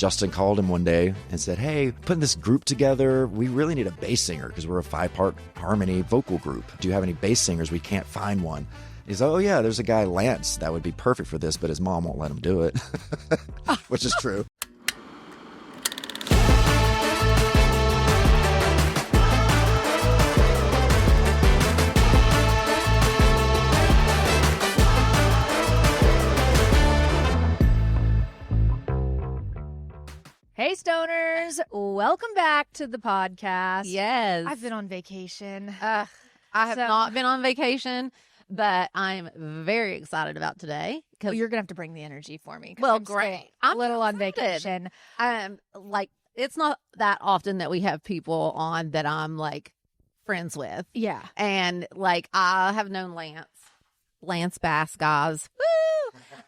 Justin called him one day and said, hey, putting this group together, we really need a bass singer because we're a 5-part harmony vocal group. Do you have any bass singers? We can't find one. He's like, oh, yeah, there's a guy, Lance, that would be perfect for this, but his mom won't let him do it, which is true. Hey, stoners. Welcome back to the podcast. Yes. I've been on vacation. I have not been on vacation, but I'm very excited about today. Well, you're going to have to bring the energy for me. Well, I'm great. I'm a little on excited. vacation. Like, it's not that often that we have people on that I'm, like, friends with. Yeah. And, like, I have known Lance Bass, guys. Woo!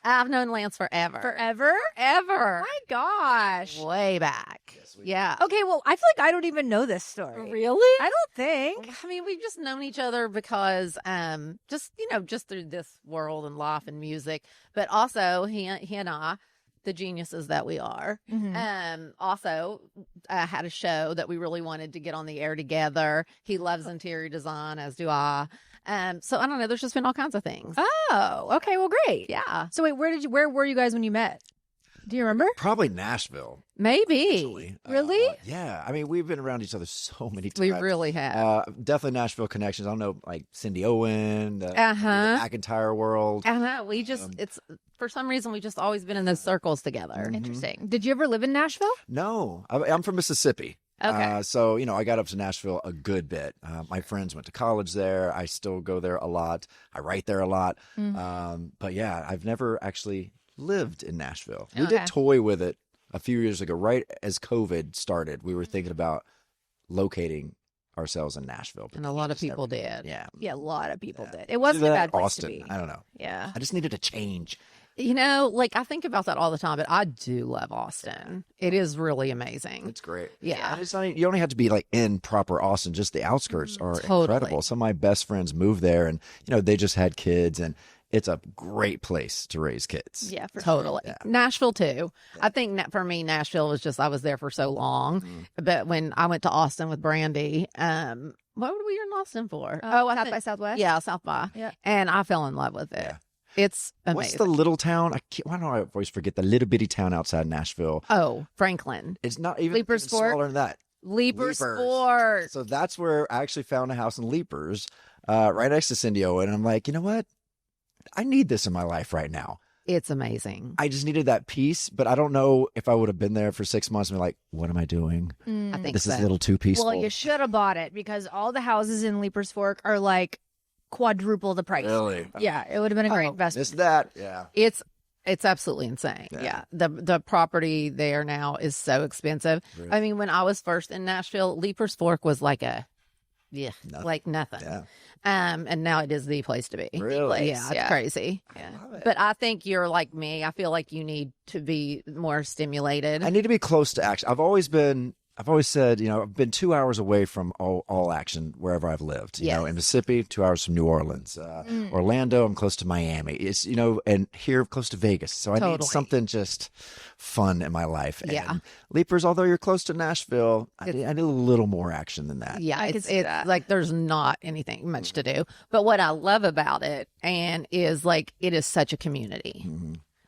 I've known Lance forever. Forever? Ever. My gosh. Way back. Yeah. Okay, well, I feel like I don't even know this story. Really? I don't think. I mean, we've just known each other because, just through this world and life and music, but also he and I, the geniuses that we are, also had a show that we really wanted to get on the air together. He loves interior design, as do I. So I don't know. There's just been all kinds of things. Oh, okay. Well, great. Yeah. So wait, where were you guys when you met? Do you remember? Probably Nashville. Maybe. Actually. Really? Yeah. I mean, we've been around each other so many times. We really have. Definitely Nashville connections. I don't know, like Cindy Owen, the McIntyre world. I know. We just, it's, for some reason, we've just always been in those circles together. Interesting. Did you ever live in Nashville? No. I'm from Mississippi. Okay. So, I got up to Nashville a good bit. My friends went to college there. I still go there a lot. I write there a lot. But yeah, I've never actually lived in Nashville. We did toy with it a few years ago, right as COVID started. We were thinking about locating ourselves in Nashville. And a lot of people did. Yeah. Yeah, a lot of people did. It wasn't a bad place Austin. to be. I don't know. Yeah. I just needed a change. Like I think about that all the time, but I do love Austin. It is really amazing. It's great. Yeah. And it's not, you don't have to be like in proper Austin. Just the outskirts are Totally. incredible. Some of my best friends moved there and, they just had kids and it's a great place to raise kids. Yeah, for Totally. Yeah. Nashville too. I think for me, Nashville was just, I was there for so long. But when I went to Austin with Brandy, what were we in Austin for? South by Southwest? Yeah, South by. Yeah. And I fell in love with it. Yeah. It's amazing. What's the little town? Why do I always forget the little bitty town outside Nashville? Oh, Franklin. It's not even Leaper's Fork? smaller than that. Leaper's Leapers. Fort. So that's where I actually found a house in Leapers, right next to Cindy Owen. And I'm like, you know what? I need this in my life right now. It's amazing. I just needed that peace, but I don't know if I would have been there for 6 months and be like, what am I doing? I think This so. is a little too peaceful. Well, you should have bought it because all the houses in Leaper's Fork are like quadruple the price. Really? Yeah, it would have been a great investment. Missed that. Yeah. It's absolutely insane. Yeah. The property there now is so expensive. Really? I mean, when I was first in Nashville, Leaper's Fork was like Nothing. like nothing. Yeah. And now it is the place to be. Really? Yeah, it's crazy. Yeah. But I think you're like me. I feel like you need to be more stimulated. I need to be close to action. I've always said, I've been 2 hours away from all action wherever I've lived. You know, in Mississippi, 2 hours from New Orleans. Orlando, I'm close to Miami. It's, and here close to Vegas. So I need something just fun in my life. And Leapers, although you're close to Nashville, I need a little more action than that. Yeah, I it's could see that. like there's not anything much to do. But what I love about it is like it is such a community.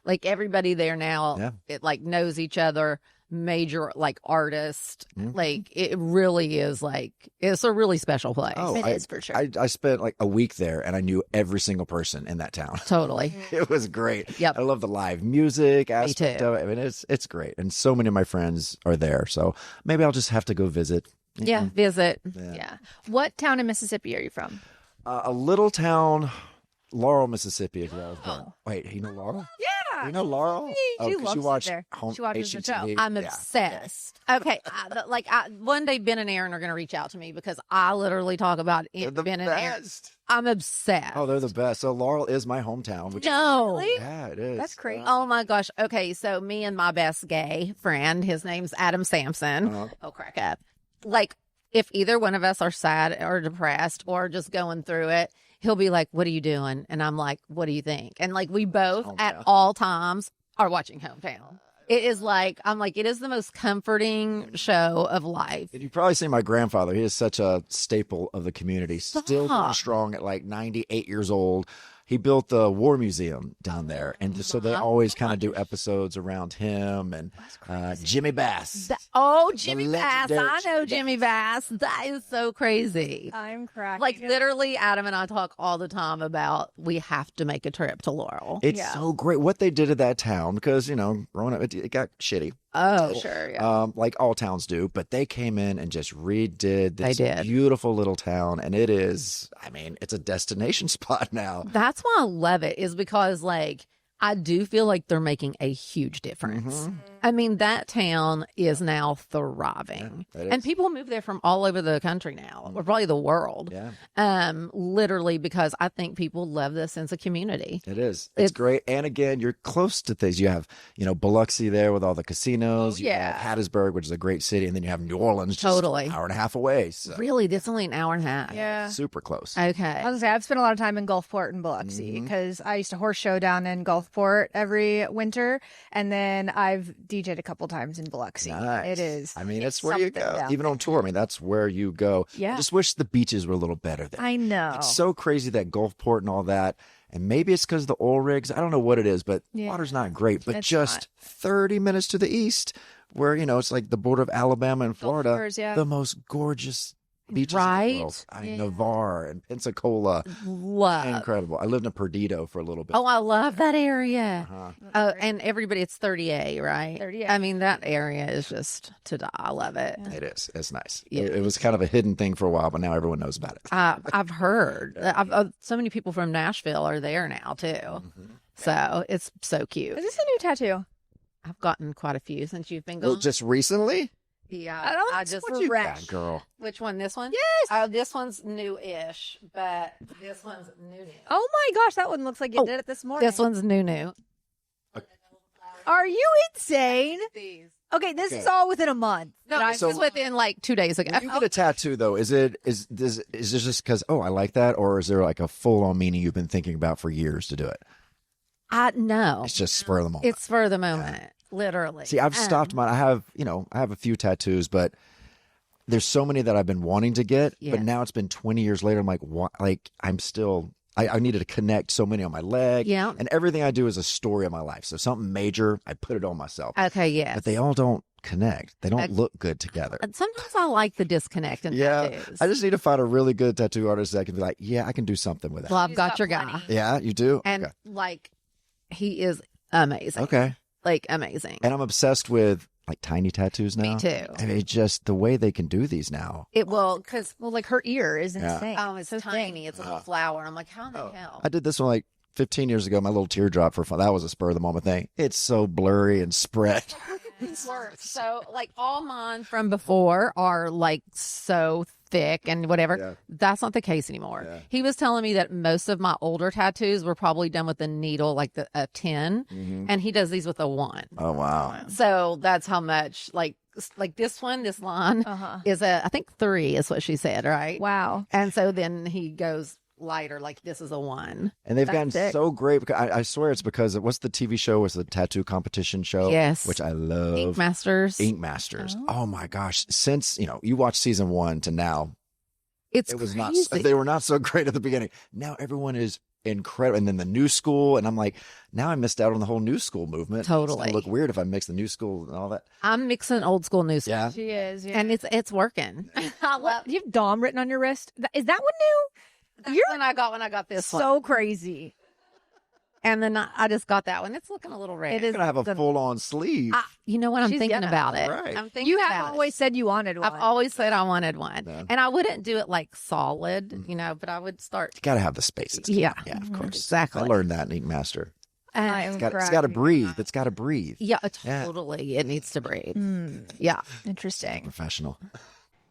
Like everybody there now, it like knows each other. Major like artist, like it really is like it's a really special place. Oh, It is for sure. I spent like a week there and I knew every single person in that town. Totally. It was great. Yep. I love the live music aspect too. of it. I mean, it's great. And so many of my friends are there. So maybe I'll just have to go visit. Yeah, visit. Yeah. What town in Mississippi are you from? A little town, Laurel, Mississippi. Is where I was born. Wait, you know Laurel? Yeah. You know Laurel? She 'cause loves you it watch there. home She watches the show. HGTV. I'm Yeah. obsessed. Okay, one day Ben and Aaron are going to reach out to me because I literally talk about They're the Ben and Aaron. best. I'm obsessed. Oh, they're the best. So Laurel is my hometown. Which No. Yeah, it is. That's crazy. Oh my gosh. Okay, so me and my best gay friend, his name's Adam Sampson. Oh, crack up. Like, if either one of us are sad or depressed or just going through it, he'll be like, "What are you doing?" And I'm like, "What do you think?" And like, we both at all times are watching Hometown. It is like, I'm like, it is the most comforting show of life. And you've probably seen my grandfather. He is such a staple of the community. Still going strong at like 98 years old. He built the War Museum down there. And so they always kind of do episodes around him and Jimmy Bass. Jimmy Bass. I know Jimmy Bass. That is so crazy. I'm cracking. Like literally, Adam and I talk all the time about we have to make a trip to Laurel. It's so great what they did to that town because, growing up, it got shitty. Oh, sure. Yeah. Like all towns do, but they came in and just redid this beautiful little town. And it is, it's a destination spot now. That's why I love it, is because like I do feel like they're making a huge difference. That town is now thriving. Yeah, and people move there from all over the country now, or probably the world. Yeah. Literally, because I think people love this sense of community. It is. It's great. And again, you're close to things. You have, Biloxi there with all the casinos. You have Hattiesburg, which is a great city. And then you have New Orleans, just an hour and a half away. So. Really? That's only an hour and a half. Yeah. Super close. Okay. I was gonna say, I've spent a lot of time in Gulfport and Biloxi because I used to horse show down in Gulfport every winter. And then I've DJ'd a couple times in Biloxi. Nice. It is. It's where you go. Even on tour, that's where you go. Yeah. I just wish the beaches were a little better there. I know. It's so crazy that Gulfport and all that. And maybe it's because of the oil rigs. I don't know what it is, but water's not great. But It's just not. 30 minutes to the east, where, it's like the border of Alabama and Florida, Gulfers, yeah. the most gorgeous beaches in the world. Navarre and Pensacola. Love. Incredible. I lived in Perdido for a little bit. Oh, I love that area. Uh-huh. And everybody, it's 30A, right? 30A. That area is just to die. I love it. It is. It's nice. Yeah. It was kind of a hidden thing for a while, but now everyone knows about it. I've heard. So many people from Nashville are there now, too. So it's so cute. Is this a new tattoo? I've gotten quite a few since you've been gone. Well, just recently? Yeah. I just What you got, girl? Which one? This one? Yes. Oh, this one's new-ish, but this one's new. Oh my gosh, that one looks like you did it this morning. This one's new. Are you insane? These. Okay, this is all within a month. No, this was within like 2 days ago. When you get a tattoo, though, is this just because, I like that? Or is there like a full-on meaning you've been thinking about for years to do it? No. It's just spur of the moment. It's for the moment, literally. See, I've stopped mine. I have a few tattoos, but there's so many that I've been wanting to get. But now it's been 20 years later. I'm like, what? Like, I'm still... I needed to connect so many on my leg. Yeah. And everything I do is a story of my life. So something major, I put it on myself. Okay, yes. But they all don't connect. They don't look good together. And sometimes I like the disconnect in tattoos. I just need to find a really good tattoo artist that can be like, I can do something with that. Well, I've got your guy. Yeah, you do? And like, he is amazing. Okay. Like, amazing. And I'm obsessed with like tiny tattoos now. Me too. Just the way they can do these now. It will, because like her ear is insane. oh, it's so tiny. Thin. It's a little flower. I'm like, how in the hell? I did this one like 15 years ago, my little teardrop for fun. That was a spur of the moment thing. It's so blurry and spread. So like all mine from before are like so thick and whatever. Yeah. That's not the case anymore. Yeah. He was telling me that most of my older tattoos were probably done with a needle, like a 10, and he does these with a 1. Oh, wow. So that's how much like this one, this line is I think 3 is what she said, right? Wow. And so then he goes lighter, like this is a 1. And they've gotten sick. so great because I swear it's because what's the TV show? Was the tattoo competition show? Yes. Which I love. Ink Masters. Ink Masters. Oh my gosh. Since, you watch season 1 to now, It was crazy. they were not so great at the beginning. Now everyone is incredible. And then the new school. And I'm like, now I missed out on the whole new school movement. Totally. It's gonna look weird if I mix the new school and all that. I'm mixing old school, new school. Yeah. She is. Yeah. And it's working. I love Do you have Dom written on your wrist? Is that one new? You're when I got this one. So crazy. And then I just got that one. It's looking a little rare. It is. Gonna have a full-on sleeve. You know what? I'm She's thinking gonna. about it. Right. I'm thinking You have about always said you wanted one. I've always said I wanted one. Yeah. And I wouldn't do it like solid, but I would start. You gotta have the spaces. Yeah. Yeah, of course. Exactly. I learned that in Ink Master. I'm It's got to breathe. It's got to breathe. Yeah, totally. It needs to breathe. Yeah. Interesting. Professional.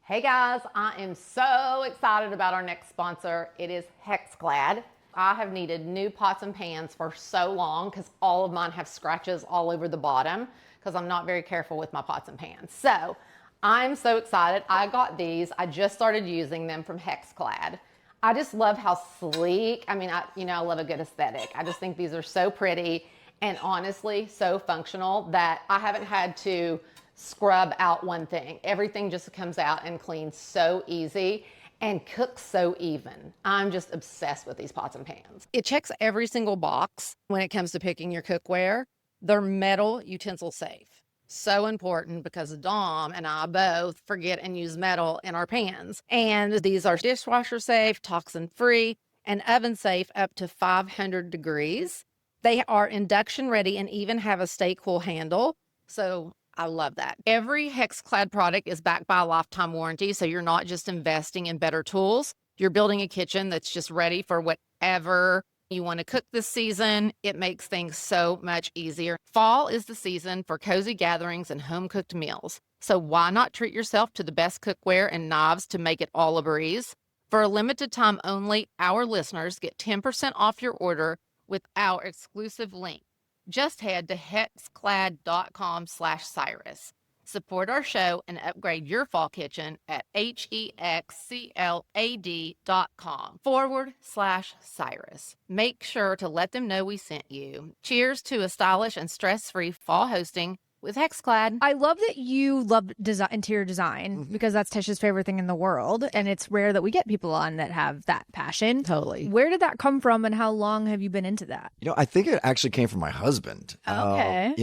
Hey guys, I am so excited about our next sponsor. It is Hexclad. I have needed new pots and pans for so long because all of mine have scratches all over the bottom because I'm not very careful with my pots and pans. So I'm so excited. I got these. I just started using them from Hexclad. I just love how sleek. I mean, I love a good aesthetic. I just think these are so pretty. and honestly, so functional that I haven't had to scrub out one thing. Everything just comes out and cleans so easy and cooks so even. I'm just obsessed with these pots and pans. It checks every single box when it comes to picking your cookware. They're metal utensil safe. So important because Dom and I both forget and use metal in our pans. And these are dishwasher safe, toxin free, and oven safe up to 500 degrees. They are induction ready and even have a stay cool handle. So I love that. Every HexClad product is backed by a lifetime warranty. So you're not just investing in better tools. You're building a kitchen that's just ready for whatever you want to cook this season. It makes things so much easier. Fall is the season for cozy gatherings and home-cooked meals. So why not treat yourself to the best cookware and knives to make it all a breeze? For a limited time only, our listeners get 10% off your order with our exclusive link. Just head to hexclad.com/Cyrus. Support our show and upgrade your fall kitchen at HEXCLAD.com/Cyrus. Make sure to let them know we sent you. Cheers to a stylish and stress-free fall hosting with HexClad. I love that you love interior design because that's Tisha's favorite thing in the world. And it's rare that we get people on that have that passion. Totally. Where did that come from and how long have you been into that? I think it actually came from my husband. Okay.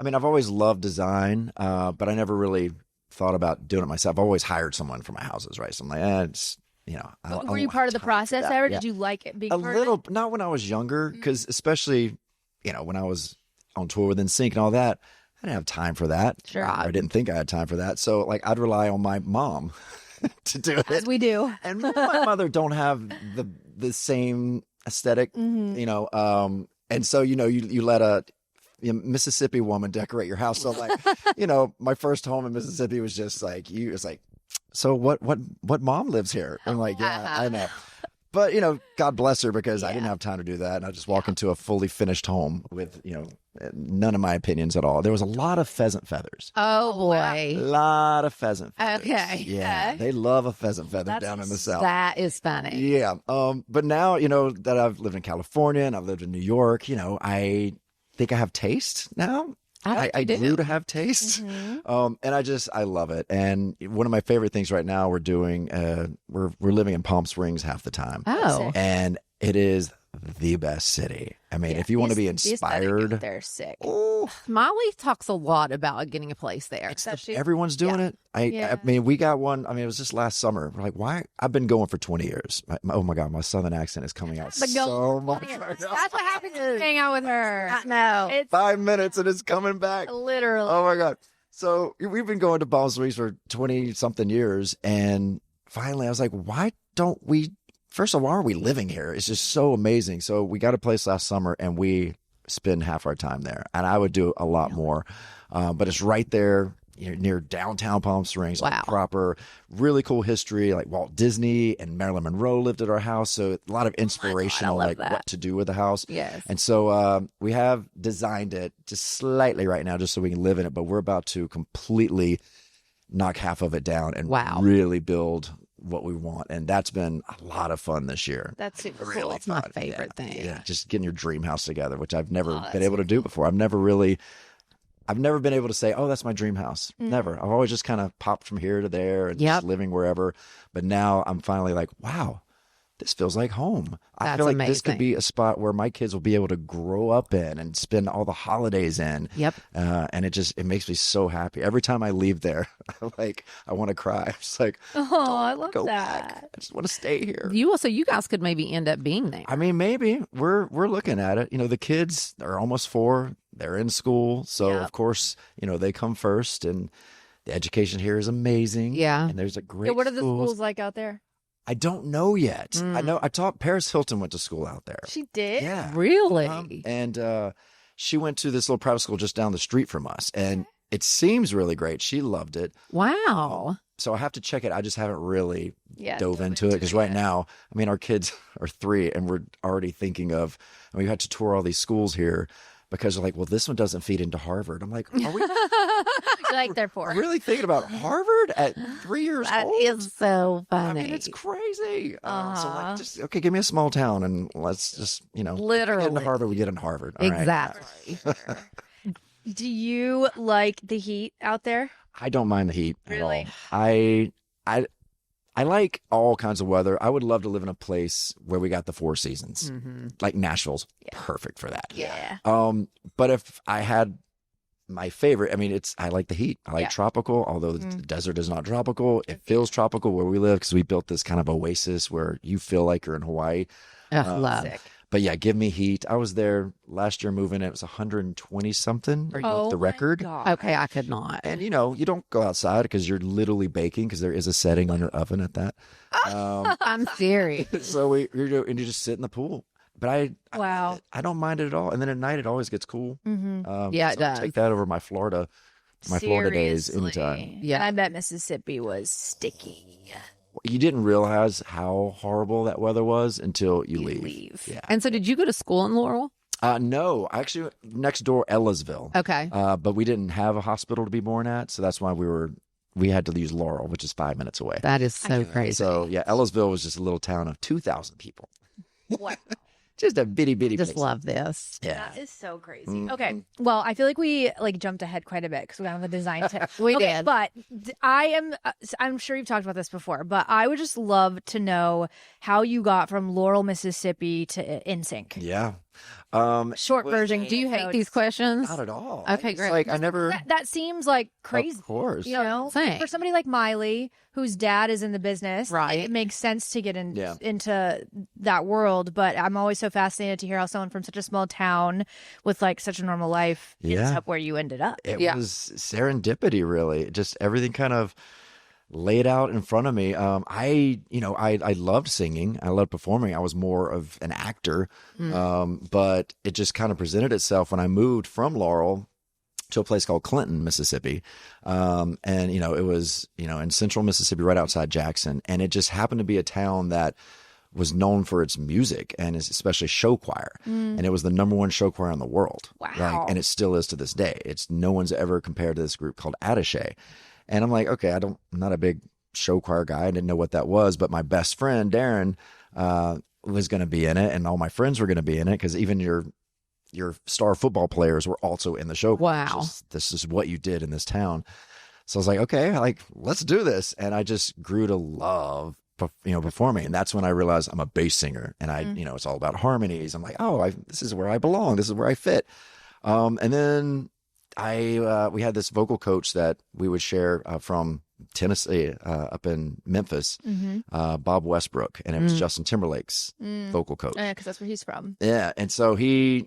I've always loved design, but I never really thought about doing it myself. I've always hired someone for my houses, right? So I'm like, were you part of the process ever? Did you like it being a part little? of it? Not when I was younger, because especially, when I was on tour with NSYNC and all that, I didn't have time for that. Sure. I didn't think I had time for that. So I'd rely on my mom to do it. As we do. And me and my mother don't have the same aesthetic, and so you let a Mississippi woman decorate your house. So my first home in Mississippi was just so what mom lives here? I'm like, yeah, I know. But, God bless her, because I didn't have time to do that. And I just walk into a fully finished home with, none of my opinions at all. There was a lot of pheasant feathers. Oh, boy. A lot of pheasant feathers. Okay. Yeah. They love a pheasant feather down in the South. That is funny. Yeah. But now, that I've lived in California and I've lived in New York, I think I have taste now. I grew to have taste. And I love it. And one of my favorite things right now we're doing, we're living in Palm Springs half the time. Oh. And it is the best city. I mean, if you want to be inspired. They're sick. Oh, Molly talks a lot about getting a place there. everyone's doing it. I mean, we got one. I mean, it was just last summer. We're like, why? I've been going for 20 years. Oh my God, my Southern accent is coming out so much. That's what happens when you hang out with her. No. It's 5 minutes and it's coming back. literally. Oh my God. So we've been going to Palm Springs for 20 something years. And finally I was like, why don't we, first of all, why are we living here? It's just so amazing. So we got a place last summer and we spend half our time there. And I would do a lot more. But it's right there, near downtown Palm Springs. Wow. Proper, really cool history. Like Walt Disney and Marilyn Monroe lived at our house. So a lot of inspirational, what to do with the house. Yes. And so we have designed it just slightly right now, just so we can live in it. But we're about to completely knock half of it down and really build what we want. And that's been a lot of fun this year. That's super Really cool. It's my favorite thing. Yeah, just getting your dream house together, which I've never been able to do before. I've never been able to say, oh, that's my dream house. Never. I've always just kind of popped from here to there and just living wherever. But now I'm finally like, wow, this feels like home. I feel like this could be a spot where my kids will be able to grow up in and spend all the holidays in. Yep. And it makes me so happy. Every time I leave there, I want to cry. I'm just like, Oh, I love go that. back. I just want to stay here. You guys could maybe end up being there. I mean, maybe we're looking at it. The kids are almost 4. They're in school. So of course, they come first, and the education here is amazing. Yeah. And there's a great What are the schools. schools like out there? I don't know yet. I know I taught Paris Hilton went to school out there. She did? Yeah. Really? And she went to this little private school just down the street from us. And it seems really great. She loved it. Wow. So I have to check it. I just haven't really dove into it because right now, I mean, our kids are 3 and we're already thinking of, we had to tour all these schools here. because they're like, well, this one doesn't feed into Harvard. I'm like, are we Like they're poor. really thinking about Harvard at 3 years That old? is so I funny. mean, it's crazy. So like, just okay, give me a small town and let's just, if we get Literally. into Harvard, we get into Harvard. All right. Exactly. Do you like the heat out there? I don't mind the heat Really? at all. I like all kinds of weather. I would love to live in a place where we got the 4 seasons. Like Nashville's perfect for that. Yeah. But if I had my favorite, I mean, I like the heat. I like tropical, although the desert is not tropical. It feels tropical where we live because we built this kind of oasis where you feel like you're in Hawaii. Love. Sick. But yeah, give me heat. I was there last year moving. It was 120 something. The record. Okay, I could not. And you don't go outside because you're literally baking because there is a setting on your oven at that. I'm serious. So you just sit in the pool. But Wow. I don't mind it at all. And then at night it always gets cool. Yeah, it so I'll does. take that over my Florida days Seriously. anytime. Yeah. I bet Mississippi was sticky. You didn't realize how horrible that weather was until you leave. Yeah. And so, did you go to school in Laurel? No, actually, next door, Ellisville. Okay. But we didn't have a hospital to be born at, so that's why we had to use Laurel, which is 5 minutes away. That is so crazy. So yeah, Ellisville was just a little town of 2,000 people. Wow. Just a bitty Just place. love this. Yeah. That is so crazy. Okay. Well, I feel like we jumped ahead quite a bit because we got on the design tip. We did. But I'm sure you've talked about this before, but I would just love to know how you got from Laurel, Mississippi to NSYNC. Yeah. Short version. Do you hate these questions? Not at all. Okay, It's great. Like I never. That seems like crazy. Of course. You know, Same. for somebody like Miley, whose dad is in the business, Right. it makes sense to get Yeah. into that world. But I'm always so fascinated to hear how someone from such a small town with like such a normal life ends Yeah. up where you ended up. It Yeah. was serendipity, really. Just everything kind of laid out in front of me. I loved singing. I loved performing. I was more of an actor. But it just kind of presented itself when I moved from Laurel to a place called Clinton, Mississippi. And it was, in central Mississippi, right outside Jackson. And it just happened to be a town that was known for its music and especially show choir. And it was the #1 show choir in the world. Wow. And it still is to this day. No one's ever compared to this group called Attaché. And I'm like, okay, I'm not a big show choir guy. I didn't know what that was, but my best friend, Darren, was going to be in it. And all my friends were going to be in it because even your star football players were also in the show choir. Wow. This is what you did in this town. So I was like, okay, let's do this. And I just grew to love, performing. And that's when I realized I'm a bass singer and it's all about harmonies. I'm like, this is where I belong. This is where I fit. And then we had this vocal coach that we would share from Tennessee up in Memphis, Bob Westbrook, and it was Justin Timberlake's vocal coach. Yeah, because that's where he's from. Yeah, and so he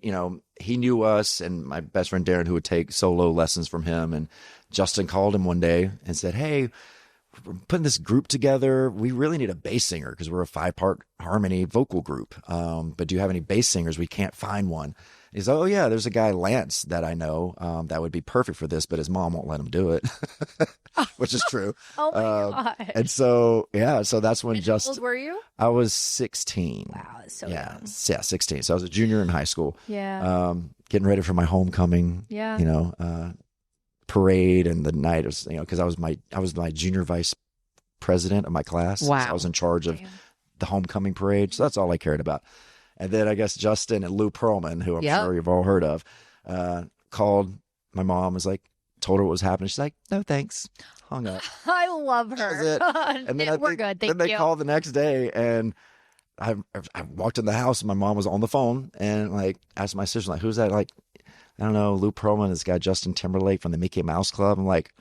knew us, and my best friend Darren, who would take solo lessons from him, and Justin called him one day and said, "Hey, we're putting this group together. We really need a bass singer because we're a 5-part harmony vocal group. But do you have any bass singers? We can't find one." He's like, "Oh yeah, there's a guy, Lance, that I know that would be perfect for this, but his mom won't let him do it," which is true. Oh my God. And so so that's when How old were you? I was 16. Wow, that's so Yeah, young. yeah, 16. So I was a junior in high school. Yeah. Getting ready for my homecoming. Yeah. Parade and the night was because I was my junior vice president of my class. Wow. So I was in charge of the homecoming parade. So that's all I cared about. And then I guess Justin and Lou Pearlman, who I'm sure you've all heard of, called my mom, told her what was happening. She's like, "No, thanks." Hung up. I love her. That was it. And then We're good. Thank then you. they called the next day, and I walked in the house, and my mom was on the phone, and asked my sister, "Who's that?" I don't know, Lou Pearlman, this guy Justin Timberlake from the Mickey Mouse Club. I'm like,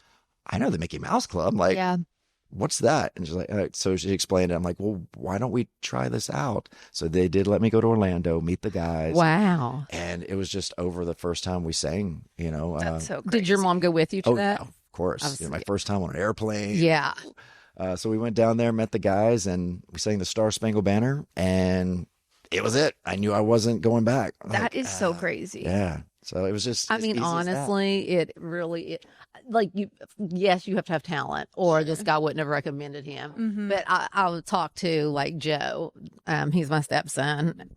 "I know the Mickey Mouse Club." I'm like, Yeah. "What's that?" And she's like, "All right." So she explained it. I'm like, "Well, why don't we try this out?" So they did let me go to Orlando, meet the guys. Wow. And it was just over the first time we sang, That's so crazy. Did your mom go with you to that? yeah, of course. My first time on an airplane. Yeah. So we went down there, met the guys, and we sang the Star Spangled Banner, and it was it. I knew I wasn't going back. That is so crazy. Yeah. So it was just. I as mean, easy as that. honestly, you have to have talent, or this guy wouldn't have recommended him. Mm-hmm. But I would talk to Joe. He's my stepson,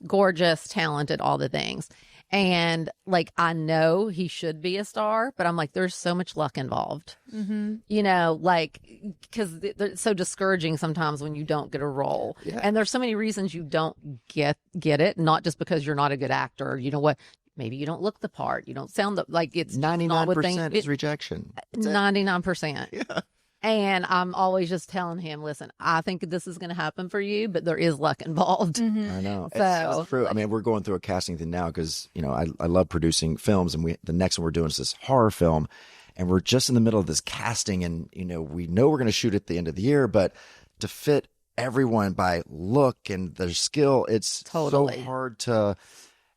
gorgeous, talented, all the things. And like, I know he should be a star, but I'm like, there's so much luck involved, you know, like, because it's so discouraging sometimes when you don't get a role. Yeah. And there's so many reasons you don't get it, not just because you're not a good actor. You know what? Maybe you don't look the part. You don't sound like it's 99% is rejection. 99%. Yeah. And I'm always just telling him, listen, I think this is going to happen for you, but there is luck involved. I know. So, it's true. I mean, we're going through a casting thing now because, you know, I love producing films, and the next one we're doing is this horror film, and we're just in the middle of this casting, and, you know we're going to shoot at the end of the year, but to fit everyone by look and their skill, it's so hard to,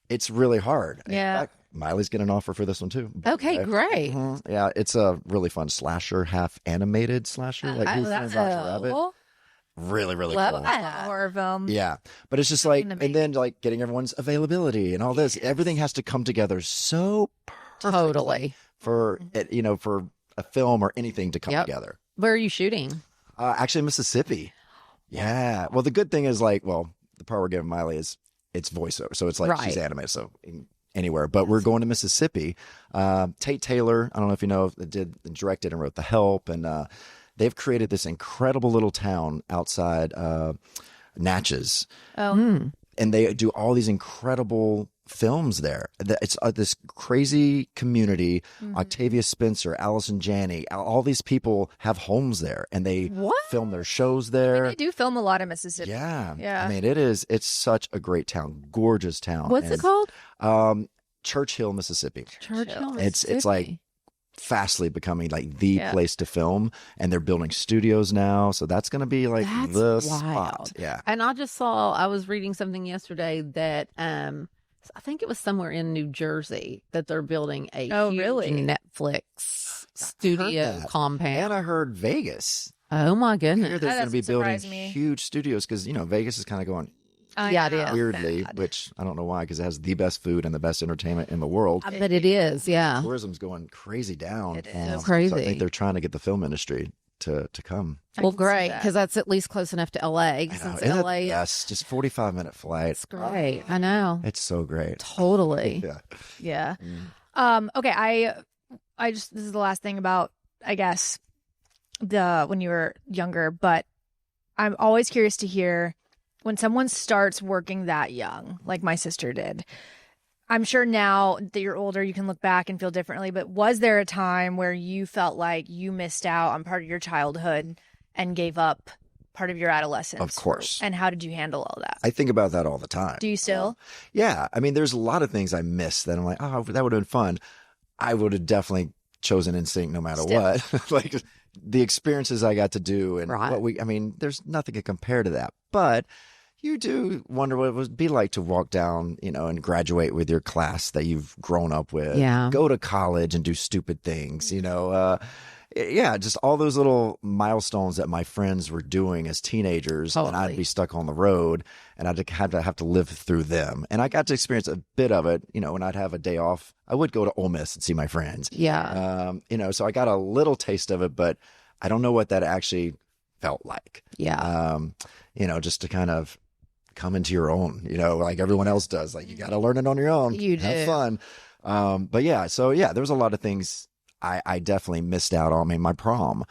it's really hard. Yeah. In fact, Miley's getting an offer for this one too. okay, great. Yeah, it's a really fun slasher, half animated slasher. Like Who Framed Roger Rabbit. Really, really Love cool. that. Horror film. Yeah, but it's just like, and then like getting everyone's availability and all this, everything has to come together so perfectly Totally. for it, you know, for a film or anything to come together. Where are you shooting? Actually, Mississippi. Yeah. Well, the good thing is like, well, the part we're giving Miley is it's voiceover, so it's like she's animated, so anywhere. But we're going to Mississippi. Tate Taylor, I don't know if you know, directed and wrote The Help, and they've created this incredible little town outside Natchez. And they do all these incredible films there. It's this crazy community. Octavia Spencer, Allison Janney, all these people have homes there, and they film their shows there. They do film a lot in Mississippi. Yeah. Yeah. I mean, it's such a great town, gorgeous town. What's it called? Churchill, Mississippi. Churchill, It's like fastly becoming like the place to film, and they're building studios now, so that's going to be like the spot. Yeah. And I was reading something yesterday that I think it was somewhere in New Jersey that they're building a huge Netflix studio compound. And I heard Vegas. Oh my I goodness. hear they're going to be building me. huge studios because, you know, Vegas is kind of going Yeah, it is. weirdly, which I don't know why, because it has the best food and the best entertainment in the world. I bet it is, yeah. Tourism's going crazy down. It is. Crazy. So I think they're trying to get the film industry to come. Well, great, because that's at least close enough to LA. Since LA, yes, just 45-minute flight. it's great. I know. It's so great. Totally. Yeah. Yeah. Okay. I just, this is the last thing about, I guess, when you were younger, but I'm always curious to hear when someone starts working that young, like my sister did. I'm sure now that you're older, you can look back and feel differently, but was there a time where you felt like you missed out on part of your childhood and gave up part of your adolescence? Of course. And how did you handle all that? I think about that all the time. Do you still? Yeah. I mean, there's a lot of things I miss that I'm like, oh, that would have been fun. I would have definitely chosen NSYNC no matter what. Like the experiences I got to do and I mean, there's nothing to compare to that. But you do wonder what it would be like to walk down, you know, and graduate with your class that you've grown up with. Yeah. Go to college and do stupid things, you know. Just all those little milestones that my friends were doing as teenagers, and I'd be stuck on the road, and I'd have to live through them. And I got to experience a bit of it, you know, when I'd have a day off. I would go to Ole Miss and see my friends. Yeah. You know, so I got a little taste of it, but I don't know what that actually felt like. Yeah. You know, just to kind of come into your own, you know, like everyone else does. Like you got to learn it on your own. You do. Have fun. But yeah, so yeah, there was a lot of things I definitely missed out on. I mean, my prom.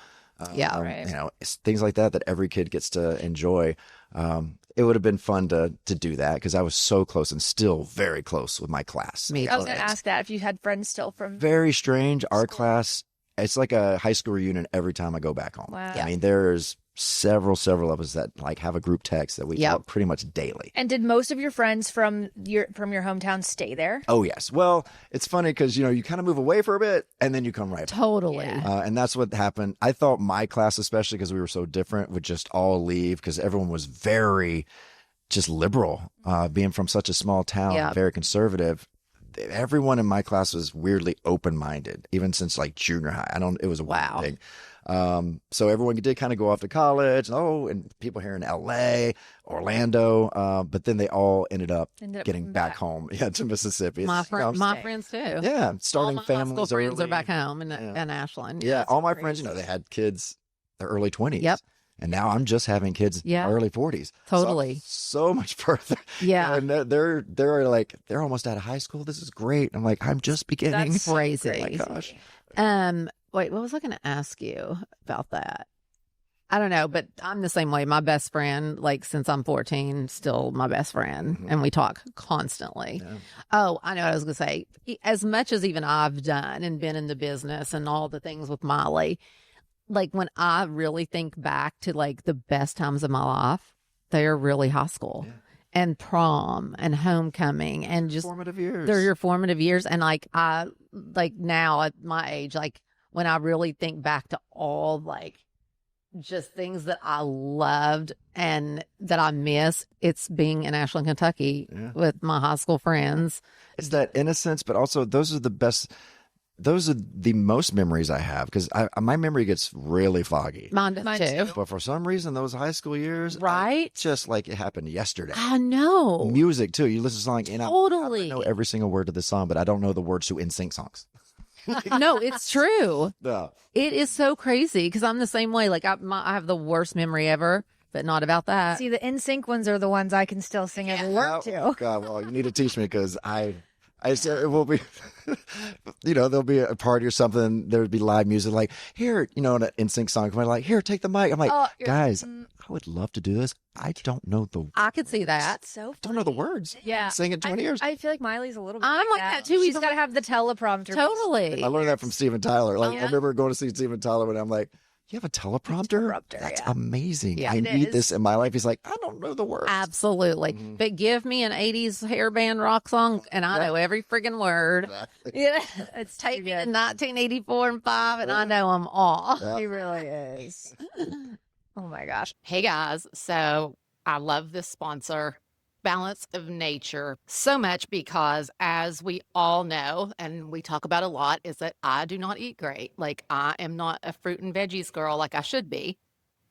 You know, things like that every kid gets to enjoy. It would have been fun to do that because I was so close and still very close with my class. Me I was going to ask that if you had friends still from very strange. school. Our class, it's like a high school reunion every time I go back home. Wow. I mean, there's several of us that like have a group text that we talk pretty much daily. And did most of your friends from your hometown stay there? Oh yes. Well, it's funny because you know you kind of move away for a bit and then you come right back. Totally. And that's what happened. I thought my class, especially because we were so different, would just all leave because everyone was very just liberal, being from such a small town, very conservative. Everyone in my class was weirdly open-minded, even since like junior high. It was a weird thing. So everyone did kind of go off to college. And people here in LA, Orlando, but then they all ended up getting back home, to Mississippi. My friends too. Yeah, starting all my families. high school friends early. are back home in Ashland. Yeah, all my friends, you know, they had kids, their early 20s. Yep. And now I'm just having kids in my early 40s. Totally. So much further. Yeah. And they're almost out of high school. This is great. I'm like, I'm just beginning. That's crazy. Oh my gosh. Wait, what was I going to ask you about that? I don't know, but I'm the same way. My best friend, like since I'm 14, still my best friend, and we talk constantly. Yeah. Oh, I know what I was going to say. As much as even I've done and been in the business and all the things with Molly, like when I really think back to like the best times of my life, they are really high school and prom and homecoming and just formative years. They're your formative years. And like now at my age, like when I really think back to all like just things that I loved and that I miss, it's being in Ashland, Kentucky with my high school friends. It's that innocence, but also those are the best. Those are the most memories I have because my memory gets really foggy. Mine too. But for some reason, those high school years, right? Just like it happened yesterday. I know. Music too. You listen to a song, and totally. I know every single word to the song, but I don't know the words to NSYNC songs. No, it's true. No. It is so crazy because I'm the same way. Like I have the worst memory ever, but not about that. See, the NSYNC ones are the ones I can still sing every word to. Oh, God, well, you need to teach me because I said it will be, there'll be a party or something. There would be live music like, here, an NSYNC song. I'm like, here, take the mic. I'm like, guys, I would love to do this. I don't know the. I could see that. So funny. Don't know the words. Yeah, sing it 20 years. I feel like Miley's a little bit. I'm like that too. She's got to have the teleprompter. Totally. I learned that from Steven Tyler. Like I remember going to see Steven Tyler and I'm like, you have a teleprompter? That's amazing. Yeah, I need this in my life. He's like, I don't know the words. Absolutely. But give me an 80s hairband rock song and I know every friggin' word. Exactly. Yeah. It's take me in 1984 and 5 and I know them all. Yeah. He really is. Oh my gosh. Hey guys. So I love this sponsor, Balance of Nature, so much because as we all know, and we talk about a lot, is that I do not eat great. Like I am not a fruit and veggies girl like I should be.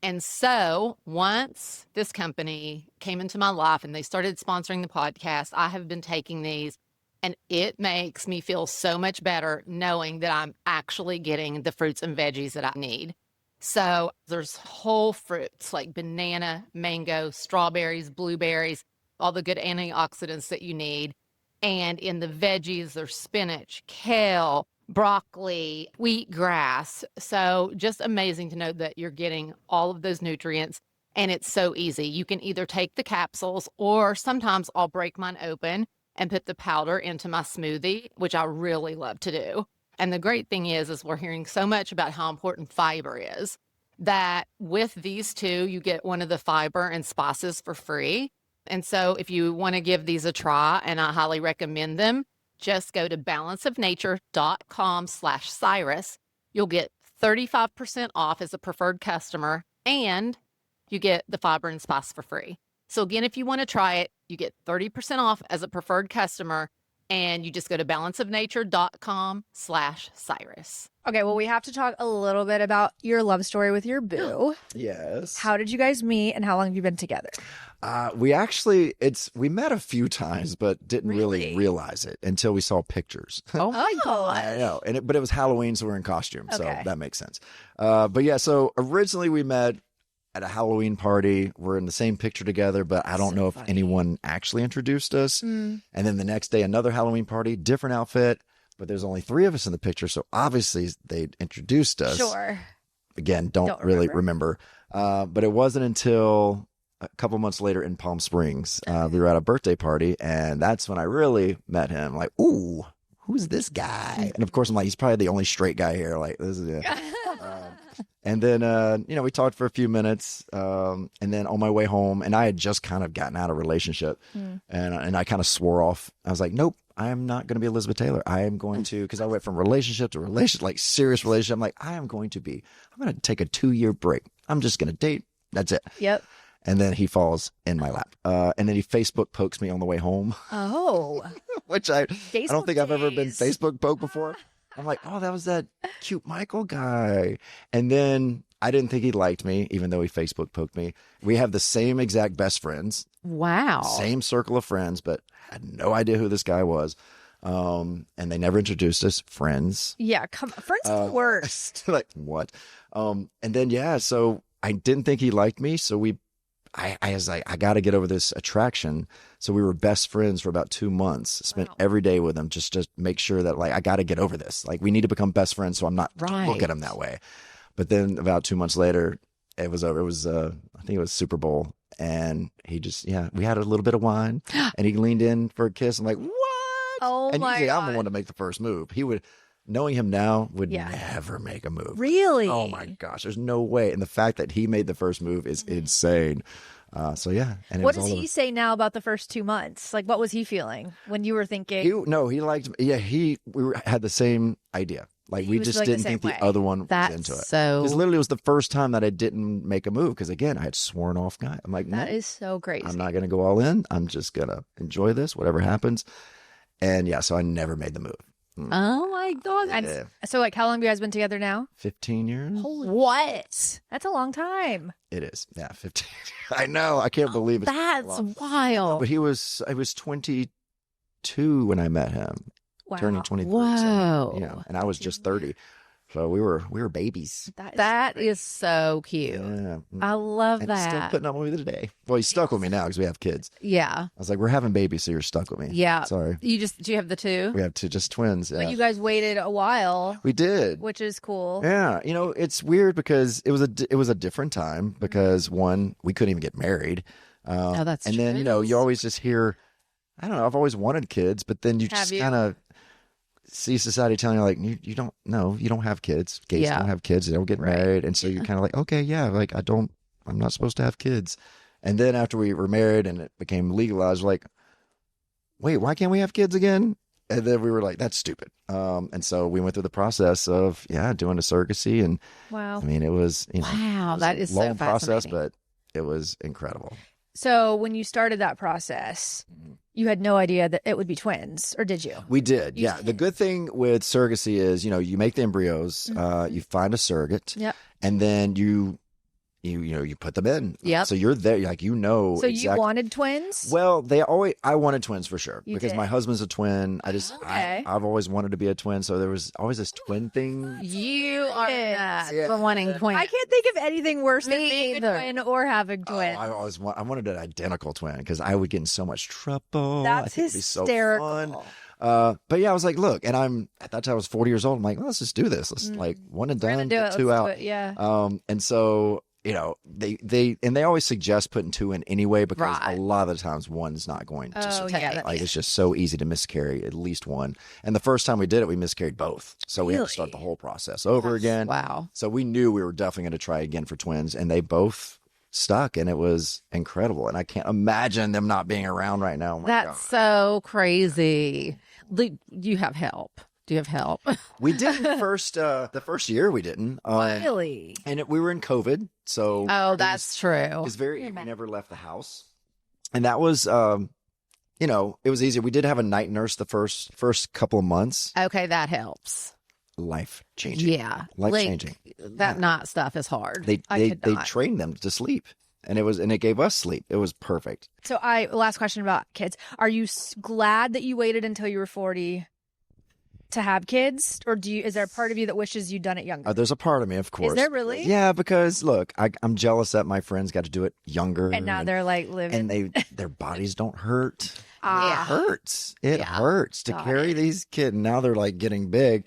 And so once this company came into my life and they started sponsoring the podcast, I have been taking these and it makes me feel so much better knowing that I'm actually getting the fruits and veggies that I need. So there's whole fruits like banana, mango, strawberries, blueberries, all the good antioxidants that you need. And in the veggies, there's spinach, kale, broccoli, wheatgrass. So just amazing to know that you're getting all of those nutrients. And it's so easy. You can either take the capsules or sometimes I'll break mine open and put the powder into my smoothie, which I really love to do. And the great thing is we're hearing so much about how important fiber is that with these two, you get one of the fiber and spices for free. And so if you want to give these a try, and I highly recommend them, just go to balanceofnature.com/Cyrus. You'll get 35% off as a preferred customer, and you get the fiber and spice for free. So again, if you want to try it, you get 30% off as a preferred customer, and you just go to balanceofnature.com/Cyrus. Okay, well, we have to talk a little bit about your love story with your boo. Yes. How did you guys meet and how long have you been together? We met a few times, but didn't really realize it until we saw pictures. Oh my God. I know. But it was Halloween, so we're in costume. Okay. So that makes sense. But yeah, so originally we met at a Halloween party. We're in the same picture together, but I don't know if anyone actually introduced us. And then the next day, another Halloween party, different outfit, but there's only 3 of us in the picture. So obviously they introduced us. Sure. Again, don't really remember. But it wasn't until a couple months later in Palm Springs, we were at a birthday party, and that's when I really met him. Like, ooh, who's this guy? And of course, I'm like, he's probably the only straight guy here. Like, this is and then, we talked for a few minutes, and then on my way home, and I had just kind of gotten out of a relationship, and I kind of swore off. I was like, nope, I am not going to be Elizabeth Taylor. I am going to, because I went from relationship to relationship, like serious relationship. I'm like, I'm going to take a 2-year break. I'm just going to date. That's it. Yep. And then he falls in my lap. And then he Facebook pokes me on the way home. Oh. Which I Facebook don't think I've ever been days. Facebook poked before. I'm like, oh, that was that cute Michael guy. And then I didn't think he liked me, even though he Facebook poked me. We have the same exact best friends. Wow. Same circle of friends, but I had no idea who this guy was. And they never introduced us. Friends. Yeah, friends are the worst. Like, what? And then, so I didn't think he liked me. So I was like, I got to get over this attraction. So we were best friends for about 2 months, spent every day with him just to make sure that like, I got to get over this. Like we need to become best friends. So I'm not look at him that way. But then about 2 months later, it was over. It was, I think it was Super Bowl. And he just, we had a little bit of wine and he leaned in for a kiss. I'm like, what? Oh and my usually God. I'm the one to make the first move. He would, knowing him now, would never make a move. Really? Oh my gosh, there's no way. And the fact that he made the first move is insane. So yeah. And what does he say now about the first 2 months? Like, what was he feeling when you were thinking? He liked me. Yeah, had the same idea. Like we just didn't think the other one was into it. Because literally it was the first time that I didn't make a move. Because again, I had sworn off guy. I'm like, no, that is so crazy. I'm not going to go all in. I'm just going to enjoy this, whatever happens. And yeah, so I never made the move. Oh my God. And so like, how long have you guys been together now? 15 years. What? That's a long time. It is. Yeah, 15. I know. I can't believe it. That's wild. But I was 22 when I met him. Wow. Turning 23. Whoa. So, and I was just 30. So we were babies. That is so cute. Yeah. I love and he's that. still putting up with me today. Well, he's stuck with me now because we have kids. Yeah. I was like, we're having babies, so you're stuck with me. Yeah. Sorry. Do you have the two? We have just twins. Yeah. But you guys waited a while. We did. Which is cool. Yeah. It's weird because it was a different time because one, we couldn't even get married. That's and true. then, you always just hear, I don't know, I've always wanted kids, but then you just kind of see society telling you like, you don't have kids. Gays don't have kids. They don't get married. And so you're kind of like, okay, yeah, like I'm not supposed to have kids. And then after we were married and it became legalized, we're like, wait, why can't we have kids again? And then we were like, that's stupid. And so we went through the process of, doing a surrogacy. And wow. I mean, it was, wow, that is a long so process, fascinating. but it was incredible. So when you started that process, you had no idea that it would be twins, or did you? We did. Yeah. The good thing with surrogacy is, you make the embryos, you find a surrogate, and then you put them in. Yep. So you're there, like, So you wanted twins? Well, I wanted twins for sure because my husband's a twin. I've always wanted to be a twin. So there was always this twin thing. You are nuts for wanting twins. I can't think of anything worse than Me being either. a twin or having twins. I wanted an identical twin because I would get in so much trouble. That's I think it'd be so hysterical. fun. But yeah, I was like, look, and at that time I was 40 years old. I'm like, well, let's just do this. Let's like one and done, get two out. And so, they always suggest putting two in anyway because a lot of the times one's not going to survive. Like it's just so easy to miscarry at least one. And the first time we did it, we miscarried both. So we had to start the whole process over again. Wow. So we knew we were definitely going to try again for twins, and they both stuck, and it was incredible. And I can't imagine them not being around right now. Oh my That's God. so crazy. You have help. Do you have help? We didn't the first year we didn't. Really? And we were in COVID, so That's true. we never left the house, and that was it was easier. We did have a night nurse the first couple of months. Okay, that helps. Life changing. Yeah, life changing. That knot stuff is hard. They trained them to sleep, and it gave us sleep. It was perfect. So last question about kids: are you glad that you waited until you were 40? To have kids, or is there a part of you that wishes you'd done it younger? There's a part of me, of course. Is there really? Yeah, because look, I'm jealous that my friends got to do it younger, and now they're like living, and their bodies don't hurt. Yeah. It hurts. It hurts to carry these kids. Now they're like getting big.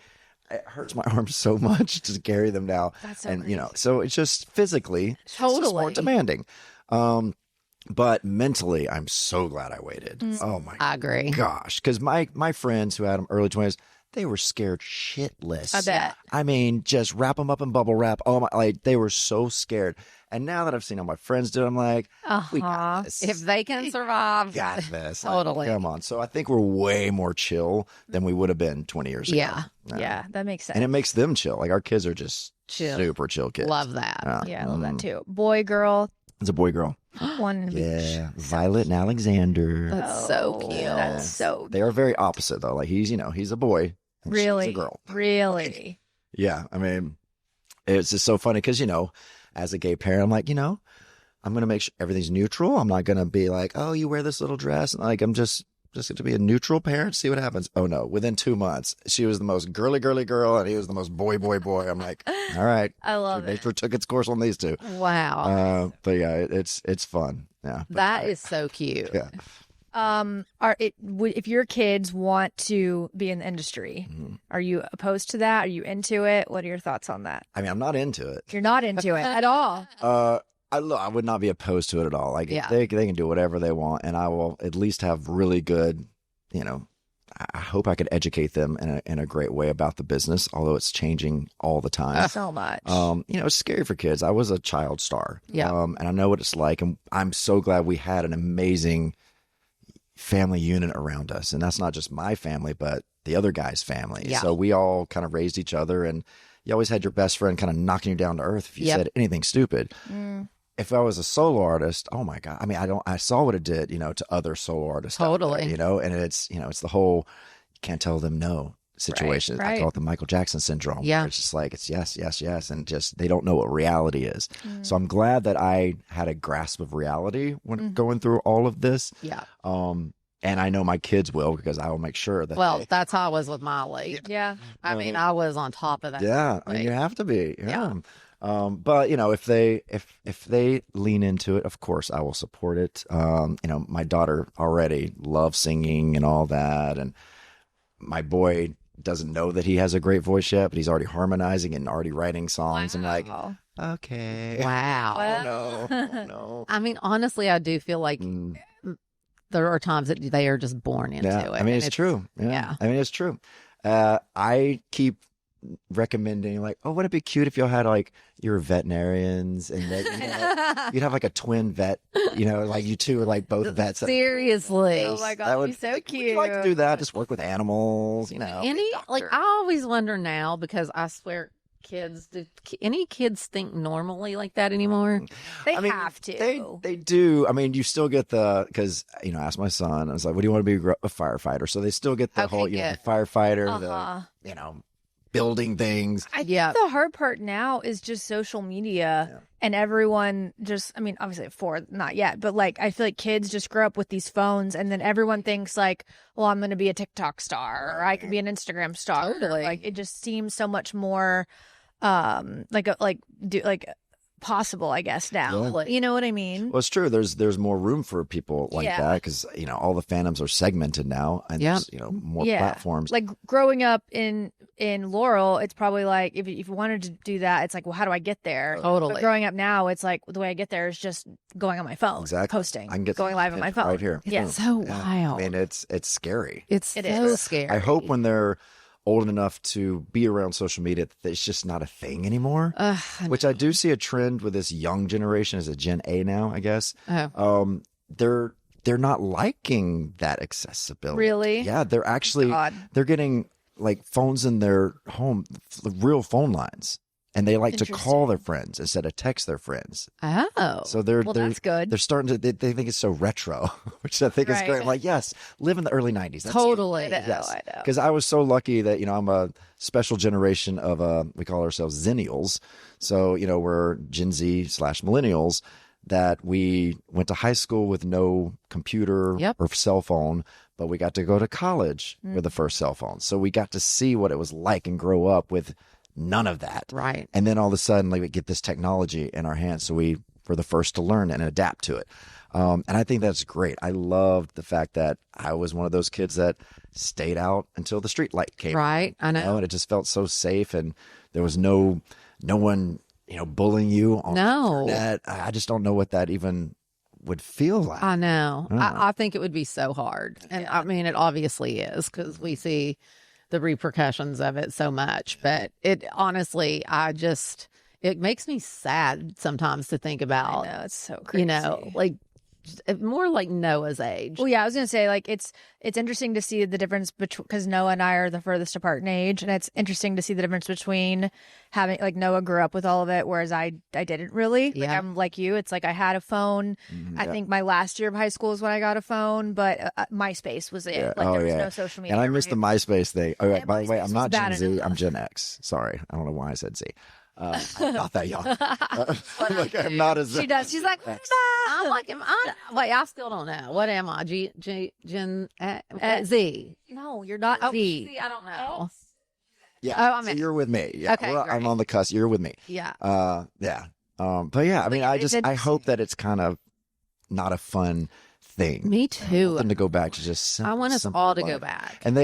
It hurts my arms so much to carry them now, That's so and crazy. So it's just physically it's more demanding. But mentally, I'm so glad I waited. Oh my! I agree. Gosh, because my friends who had them early 20s. They were scared shitless. I bet. I mean, just wrap them up in bubble wrap. Oh my! Like they were so scared. And now that I've seen all my friends do it, I'm like, we got this. If they can survive, Got this. Totally. Like, come on. So I think we're way more chill than we would have been 20 years ago. Yeah, that makes sense. And it makes them chill. Like our kids are just Chill. super chill kids. love that. Yeah, I love that too. Boy, girl, It's a boy, girl. one. Yeah, Violet and Alexander. That's so cute. That's so They are very opposite though. Like he's a boy. And really she's a girl. Really. Yeah, I mean, it's just so funny because, as a gay parent, I'm like, I'm going to make sure everything's neutral. I'm not going to be like, oh, you wear this little dress. Like, I'm just just to be a neutral parent, see what happens. Oh no, within 2 months, she was the most girly girl, and he was the most boy. I'm like, all right, I love it. Nature took its course on these two. Wow. But yeah, it's fun. Yeah, That is so cute. Yeah. If your kids want to be in the industry, are you opposed to that? Are you into it? What are your thoughts on that? I mean, I'm not into it. You're not into it at all. I would not be opposed to it at all. Like Yeah. they can do whatever they want, and I will at least have really good, I hope I could educate them in a great way about the business, although it's changing all the time. So much. It's scary for kids. I was a child star. Yeah. And I know what it's like, and I'm so glad we had an amazing family unit around us, and that's not just my family, but the other guy's family. Yeah. So we all kind of raised each other, and you always had your best friend kind of knocking you down to earth if you said anything stupid. If I was a solo artist, oh my God. I mean, I saw what it did, to other solo artists. out there, Totally. and it's the whole, you can't tell them no situation. Right. I call it the Michael Jackson syndrome. Yeah. Where it's just like, it's yes, yes, yes. And just, they don't know what reality is. So I'm glad that I had a grasp of reality when going through all of this. Yeah. And I know my kids will, because I will make sure that. Well, that's how I was with Molly. Yeah. I mean, I was on top of that. Yeah, I mean, you have to be. Yeah. But if they lean into it, of course I will support it. My daughter already loves singing and all that, and my boy doesn't know that he has a great voice yet, but he's already harmonizing and already writing songs. And like, okay, Wow. oh no. I mean, honestly, I do feel like there are times that they are just born into it. I mean, and it's true. Yeah. I mean, it's true. I keep recommending, like, oh, wouldn't it be cute if y'all had like your veterinarians, and that you'd have like a twin vet, like you two are like both vets. Seriously. Oh my God, That would he's so Would cute. you like to do that? Just work with animals, I always wonder now, because I swear do any kids think normally like that anymore? They I mean, have to. They do. I mean, you still get because I asked my son. I was like, "What do you want to be a firefighter?" So they still get the Okay, whole, good. the firefighter, the building things. I think the hard part now is just social media and everyone just, I mean, obviously not yet, but like, I feel like kids just grow up with these phones, and then everyone thinks like, well, I'm going to be a TikTok star, or I could be an Instagram star. Totally. Like, it just seems so much more, possible, I guess, now. Yeah. You know what I mean? Well, it's true. There's more room for people like that, because all the fandoms are segmented now, and there's more platforms. Like growing up in Laurel, it's probably like if you wanted to do that, it's like, well, how do I get there? Totally. But growing up now, it's like the way I get there is just going on my phone, posting, I can get going live on my phone right here. Yeah, So wild. I mean, it's scary. It so is scary. I hope when they're old enough to be around social media that it's just not a thing anymore. Which I do see a trend with this young generation, as a Gen A now, I guess. They're not liking that accessibility. Really? Yeah, they're actually they're getting like phones in their home, real phone lines, and they like to call their friends instead of text their friends. Oh, so they're that's good. They're starting to they think it's so retro, which I think is great. I'm like, yes, live in the early 90s. That's totally. I know. Yes, because I was so lucky that I'm a special generation of we call ourselves Zennials, so we're Gen Z / millennials, that we went to high school with no computer or cell phone, but we got to go to college with the first cell phone, so we got to see what it was like and grow up with none of that. Right. And then all of a sudden, like, we get this technology in our hands, so we were the first to learn and adapt to it. And I think that's great. I loved the fact that I was one of those kids that stayed out until the street light came. Right. I know. And it just felt so safe, and there was no one, bullying you on the internet. I just don't know what that even would feel like. I know. I think it would be so hard. And I mean, it obviously is, because we see the repercussions of it so much. But it honestly, it makes me sad sometimes to think about. I know, it's so crazy. Like more like Noah's age. Well, yeah, I was gonna say, like, it's interesting to see the difference between, because Noah and I are the furthest apart in age, and it's interesting to see the difference between having, like, Noah grew up with all of it, whereas I didn't really. Like, I'm like you. It's like I had a phone. I think my last year of high school is when I got a phone, but MySpace was it. Like, there was no social media. And I missed the MySpace thing. Oh, by the way, I'm not Gen Z. enough. I'm Gen X. Sorry, I don't know why I said Z. I'm not that young. Like, I'm not as. She does. She's like, I'm like, wait, I still don't know. What am I? Gen Z? no, you're not Oh, Z. see, I don't know. Yeah, Oh, I'm so in. you're with me. Yeah, Okay, great. I'm on the cusp. You're with me. Yeah. Yeah. But yeah, I mean, I hope that it's kind of not a fun thing. Me I too. want them to go back to just simple, I want us simple all to life. go back. And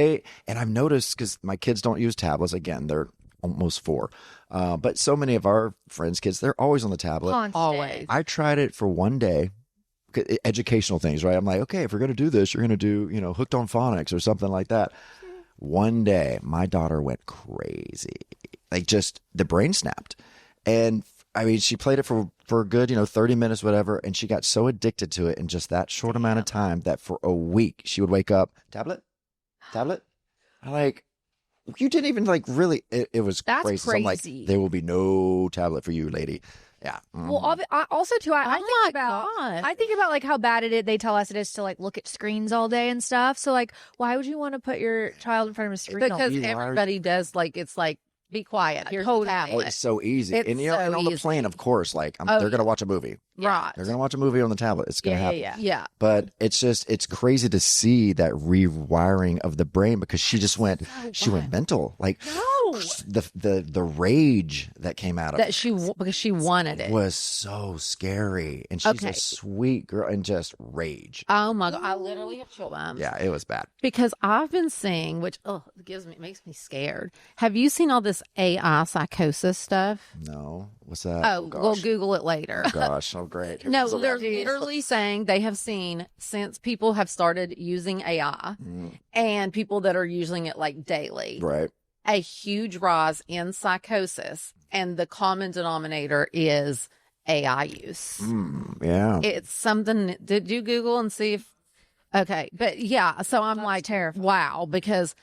I've noticed, because my kids don't use tablets. Again, they're almost 4. But so many of our friends' kids, they're always on the tablet. Constant. Always. I tried it for one day, educational things, right? I'm like, okay, if we're going to do this, you're going to do, Hooked on Phonics or something like that. One day, my daughter went crazy. Like, just the brain snapped. And I mean, she played it for a good, 30 minutes, whatever. And she got so addicted to it in just that short amount of time that for a week she would wake up, tablet. I'm like, you didn't even really, it was That's crazy. So I'm like, crazy. there will be no tablet for you, lady. Yeah. Well, I also too, I think about, God. I think about like how bad they tell us it is to like look at screens all day and stuff. So like, why would you want to put your child in front of a screen? all Because day? everybody does, it's like, be quiet. Here's the Totally. Oh, tablet. it's so easy. It's And, so and on the easy. plane, of course, they're going to watch a movie. Right. They're going to watch a movie on the tablet. It's going to happen. Yeah. But it's crazy to see that rewiring of the brain, because she just went mental. Like, the rage that came out of That it because she wanted it. was so scary. And she's Okay. a sweet girl, and just rage. Oh my God. I literally have chill bumps. Yeah, it was bad. Because I've been seeing, which it makes me scared. Have you seen all this AI psychosis stuff? No. What's that? Oh, gosh. we'll Google it later. Oh, gosh. Oh, great. No, they're literally saying they have seen, since people have started using AI and people that are using it like daily, Right. a huge rise in psychosis. And the common denominator is AI use. Yeah. It's something. Did you Google and see if? Okay. But yeah, so I'm like, terrifying. wow, because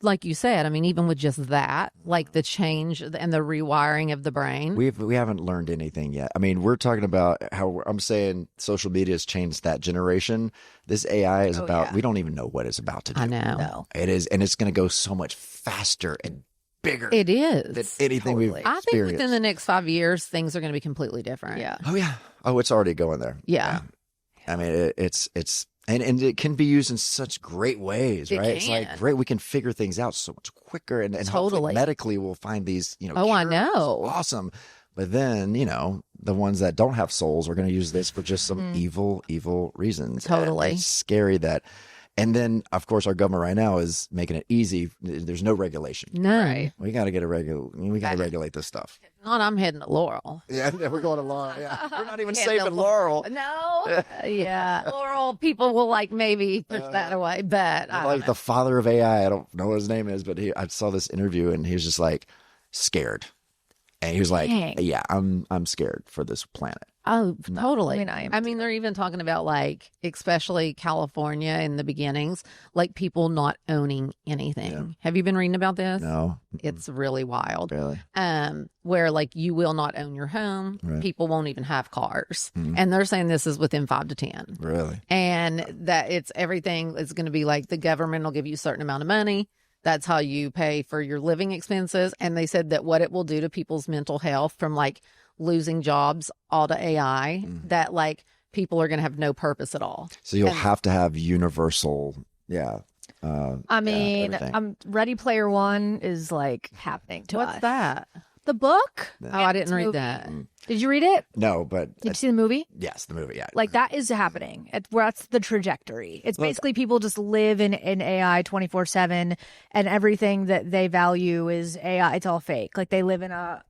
like you said, I mean, even with just that, like the change and the rewiring of the brain. We haven't learned anything yet. I mean, we're talking about how I'm saying social media has changed that generation. This AI is we don't even know what it's about to do. I know. No. It is, and it's going to go so much faster and bigger It is. than anything we've Totally. I think experienced. within the next 5 years, things are going to be completely different. Yeah. Oh yeah. Oh, it's already going there. Yeah. I mean, it's and it can be used in such great ways, It right? It's like can. great. We can figure things out so much quicker, and hopefully Totally. medically we'll find these. Oh, I cures. know. Awesome. But then, the ones that don't have souls are going to use this for just some evil reasons. Totally. And it's scary that. And then, of course, our government right now is making it easy. There's no regulation. No. Right. We got to get we got to regulate this stuff. Not I'm heading to Laurel. Yeah, we're going to Laurel. Yeah, we're not even Can't saving help it. Laurel. No. Yeah. Laurel people will maybe push that away, but I Like don't the father of AI. I don't know what his name is, but I saw this interview and he was just like scared, and he was like, Dang. "Yeah, I'm scared for this planet." Oh, totally. I mean, I am they're even talking about especially California in the beginnings, like people not owning anything. Yeah. Have you been reading about this? No, It's really wild. really. Where you will not own your home. Right. People won't even have cars. And they're saying this is within 5 to 10. Really? And that it's everything is going to be the government will give you a certain amount of money. That's how you pay for your living expenses. And they said that what it will do to people's mental health from losing jobs all to AI, that people are going to have no purpose at all. So you'll have to have universal, I mean, everything. Ready Player One is happening to us. What's that? The book? Oh, I didn't read movie. that. Did you read it? No, but Did you see the movie? yes, the movie. Yeah, That is happening. That's the trajectory. It's basically people just live in AI 24/7, and everything that they value is AI. It's all fake. They live in a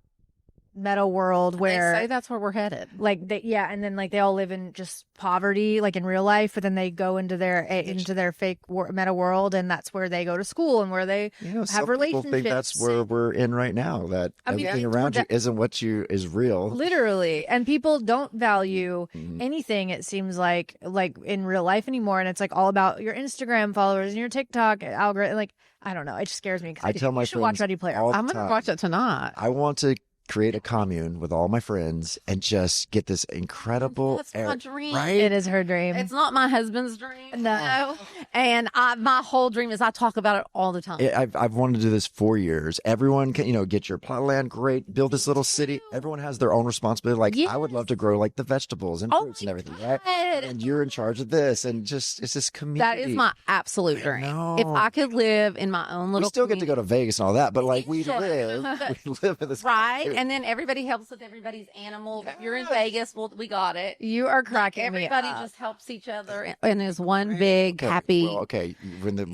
meta world where They say that's where we're headed. and then they all live in just poverty in real life, but then they go into their fake meta world, and that's where they go to school and where they have some relationships. people think that's where we're in right now. That I mean, everything around you isn't what is real. Literally, and people don't value anything, it seems like in real life anymore, and it's all about your Instagram followers and your TikTok algorithm. I don't know, it just scares me. I tell my you should watch friends Ready Player. all the I'm going to time, watch it tonight. I want to create a commune with all my friends and just get this incredible That's my dream. right? It is her dream. It's not my husband's dream. No. And my whole dream is I talk about it all the time. I've wanted to do this 4 years. Everyone can, get your plot of land, great, build this little city. Everyone has their own responsibility. Like, I would love to grow like the vegetables and fruits and everything, right? And you're in charge of this, and just it's this community. That is my absolute dream. know. If I could live in my own little We still get to go to Vegas and all that, but like we Yeah. live in this right, and then everybody helps with everybody's animal. If you're in Vegas, well, we got it. You are cracking Everybody me up. just helps each other and is one big happy. Well, okay,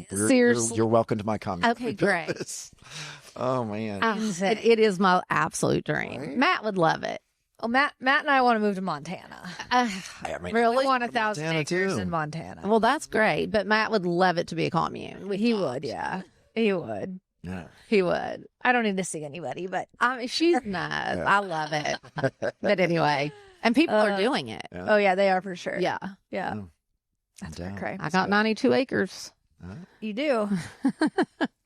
Seriously. you're welcome to my comment. Okay, great. Oh man, It is my absolute dream. Right? Matt would love it. Well, Matt and I want to move to Montana. I mean, Really? We want 1,000 Montana, acres too. in Montana. Well, that's great, but Matt would love it to be a commune. He would, yeah. He would. yeah. He would. I don't need to see anybody, but I mean, she's nice. I love it. But anyway, and people are doing it. Yeah. oh yeah, they are for sure. Yeah. Yeah. Oh, That's down. cray. I got 92 acres. You do.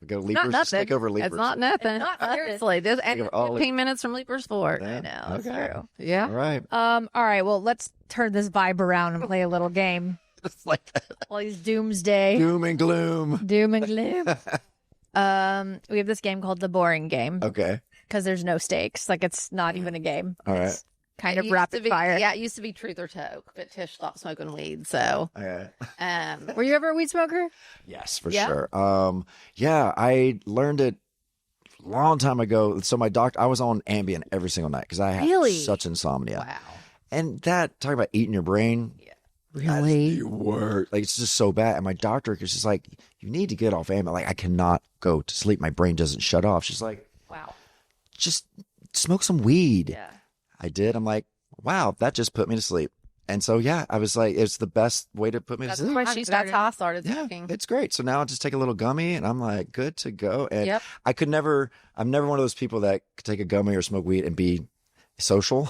We go Not Leapers. nothing. Stick over Leapers. It's not nothing. Not Seriously. This and Think of all 15 minutes from Leapers Fort. Yeah. I know. It's Okay. true. Yeah. All right. All right. Well, let's turn this vibe around and play a little game. It's like that. All these doomsday, Doom and gloom. doom and gloom. We have this game called the boring game Okay. because there's no stakes. Like it's not even a game. All right. It's kind It of used rapid to be- fire. Yeah, it used to be truth or toke, but Tish stopped smoking weed. So, All right. Were you ever a weed smoker? Yes, for Yeah? sure. Yeah, I learned it a long time ago. So my doctor, I was on Ambien every single night because I had Really? such insomnia. wow. And that, talking about eating your brain, that's Really? the worst. Like, it's just so bad. And my doctor is just like, you need to get off Ambien. Like, I cannot go to sleep. My brain doesn't shut off. She's like, Wow. just smoke some weed. Yeah. I did. I'm like, wow, that just put me to sleep. And so, yeah, I was like, it's the best way to put me to sleep. why she That's started. how I started Yeah, smoking. it's great. So now I just take a little gummy and I'm like, good to go. And Yep. I'm never one of those people that could take a gummy or smoke weed and be social.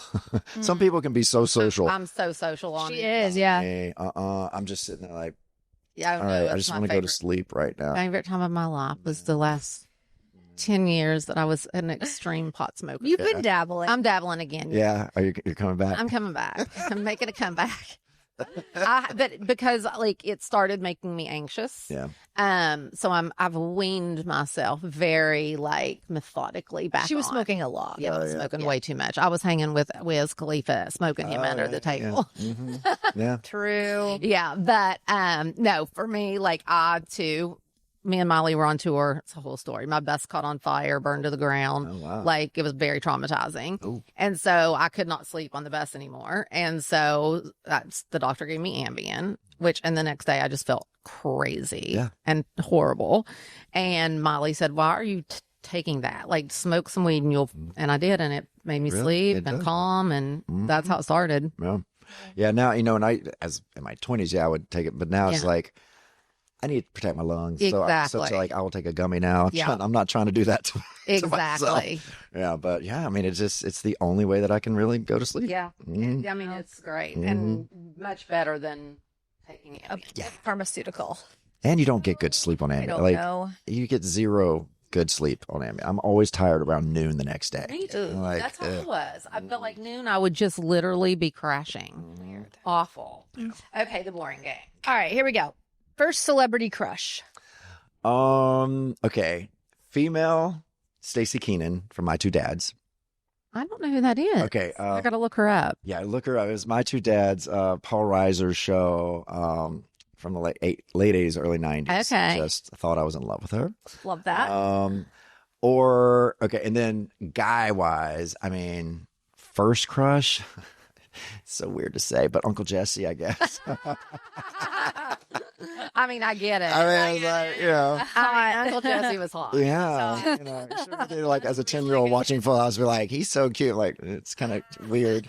Some people can be so social. I'm so social on She it. is, yeah. Hey, I'm just sitting there like, Yeah. all right, I just want to go to sleep right now. Favorite time of my life was the last 10 years that I was an extreme pot smoker. You've been dabbling. I'm dabbling again. Yeah, you're coming back. I'm coming back. I'm making a comeback. But because like it started making me anxious. Yeah. So I've weaned myself very like methodically back. She was on. smoking a lot. Yeah, I was smoking way too much. I was hanging with Wiz Khalifa, smoking him under the table. Yeah. Yeah. True. Yeah, but no, for me, like me and Molly were on tour. It's a whole story. My bus caught on fire, burned to the ground. Oh, wow. Like it was very traumatizing. Ooh. And so I could not sleep on the bus anymore. And so the doctor gave me Ambien, and the next day I just felt crazy and horrible. And Molly said, why are you taking that? Like smoke some weed and I did. And it made me Really? sleep It and does. calm. And that's how it started. Yeah. Yeah. Now, and as in my 20s, I would take it, but now it's like, I need to protect my lungs. Exactly. So like I will take a gummy now. Yeah. I'm not trying to do that to myself. Exactly. Yeah, but yeah, I mean, it's the only way that I can really go to sleep. Yeah. Mhm. I mean, it's great and much better than taking it. Yeah. Pharmaceutical. And you don't get good sleep on I Ambien. don't Like know. you get zero good sleep on Ambien. I'm always tired around noon the next day. Me too. Like, That's how it was. I felt like noon, I would just literally be crashing. Weird. Awful. Okay, the boring game. All right, here we go. First celebrity crush. Okay. Female Stacey Keenan from My Two Dads. I don't know who that is. Okay. I got to look her up. Yeah, look her up. It was My Two Dads, Paul Reiser's show from the late 80s, early 90s. Okay. Just thought I was in love with her. Love that. And then guy-wise, I mean, first crush, it's so weird to say, but Uncle Jesse, I guess. I mean, I get it. I mean, Uncle Jesse was hot. yeah. Like as a 10-year-old watching Full House, be like, he's so cute. Like, it's kind of weird.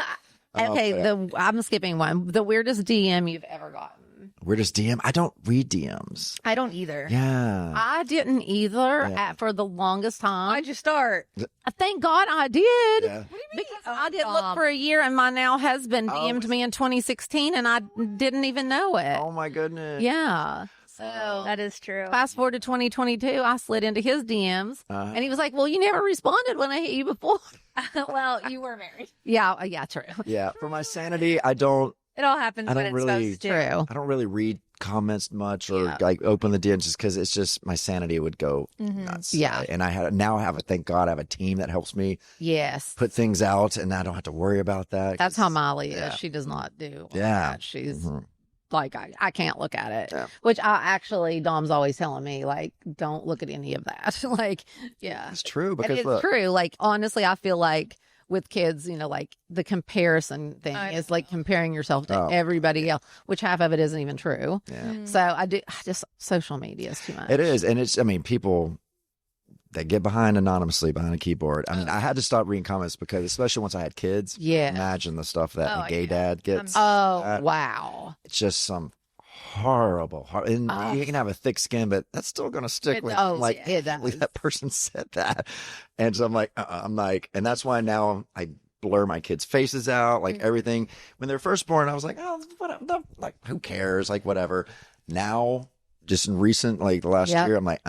Okay, I'm skipping one. The weirdest DM you've ever gotten. Weirdest DM? I don't read DMs. I don't either. Yeah. I didn't either for the longest time. Why'd you start? Thank God I did. Yeah. Because I did look for a year and my now husband DM'd me in 2016 and I didn't even know it. Oh my goodness. Yeah. So That is true. fast forward to 2022, I slid into his DMs, and he was like, "Well, you never responded when I hit you before." Well, you were married. Yeah, true. Yeah, for my sanity, I don't It all happens I when don't it's really- supposed to. True. I don't really read comments much or Yeah. like open the DMs just because it's just my sanity would go nuts. Yeah. And I have thank God I have a team that helps me Yes. put things out, and I don't have to worry about that. That's how Molly is. Yeah. She does not do all Yeah. that. She's Mhm. like, I can't look at it. Yeah. Which I actually, Dom's always telling me, like, don't look at any of that. Like, yeah. It's true And because it's look, true. Like, honestly, I feel like with kids, like the comparison thing I is like comparing yourself to Oh, everybody else, which half of it isn't even true. yeah. So I just social media is too much. It is, and it's. I mean, people that get behind anonymously behind a keyboard. I mean, I had to stop reading comments because, especially once I had kids. Yeah. Imagine the stuff that Oh, a gay yeah. dad gets. Oh, wow. It's just some horrible. And Oh. you can have a thick skin, but that's still going to stick It with. does, Like, yeah. It I believe does. that person said that, and so I'm like, I'm like, and that's why now I blur my kids' faces out, like everything. When they're first born, I was like, oh, what? Like, who cares? Like, whatever. Now, just in recent, like the last Yep. year, I'm like,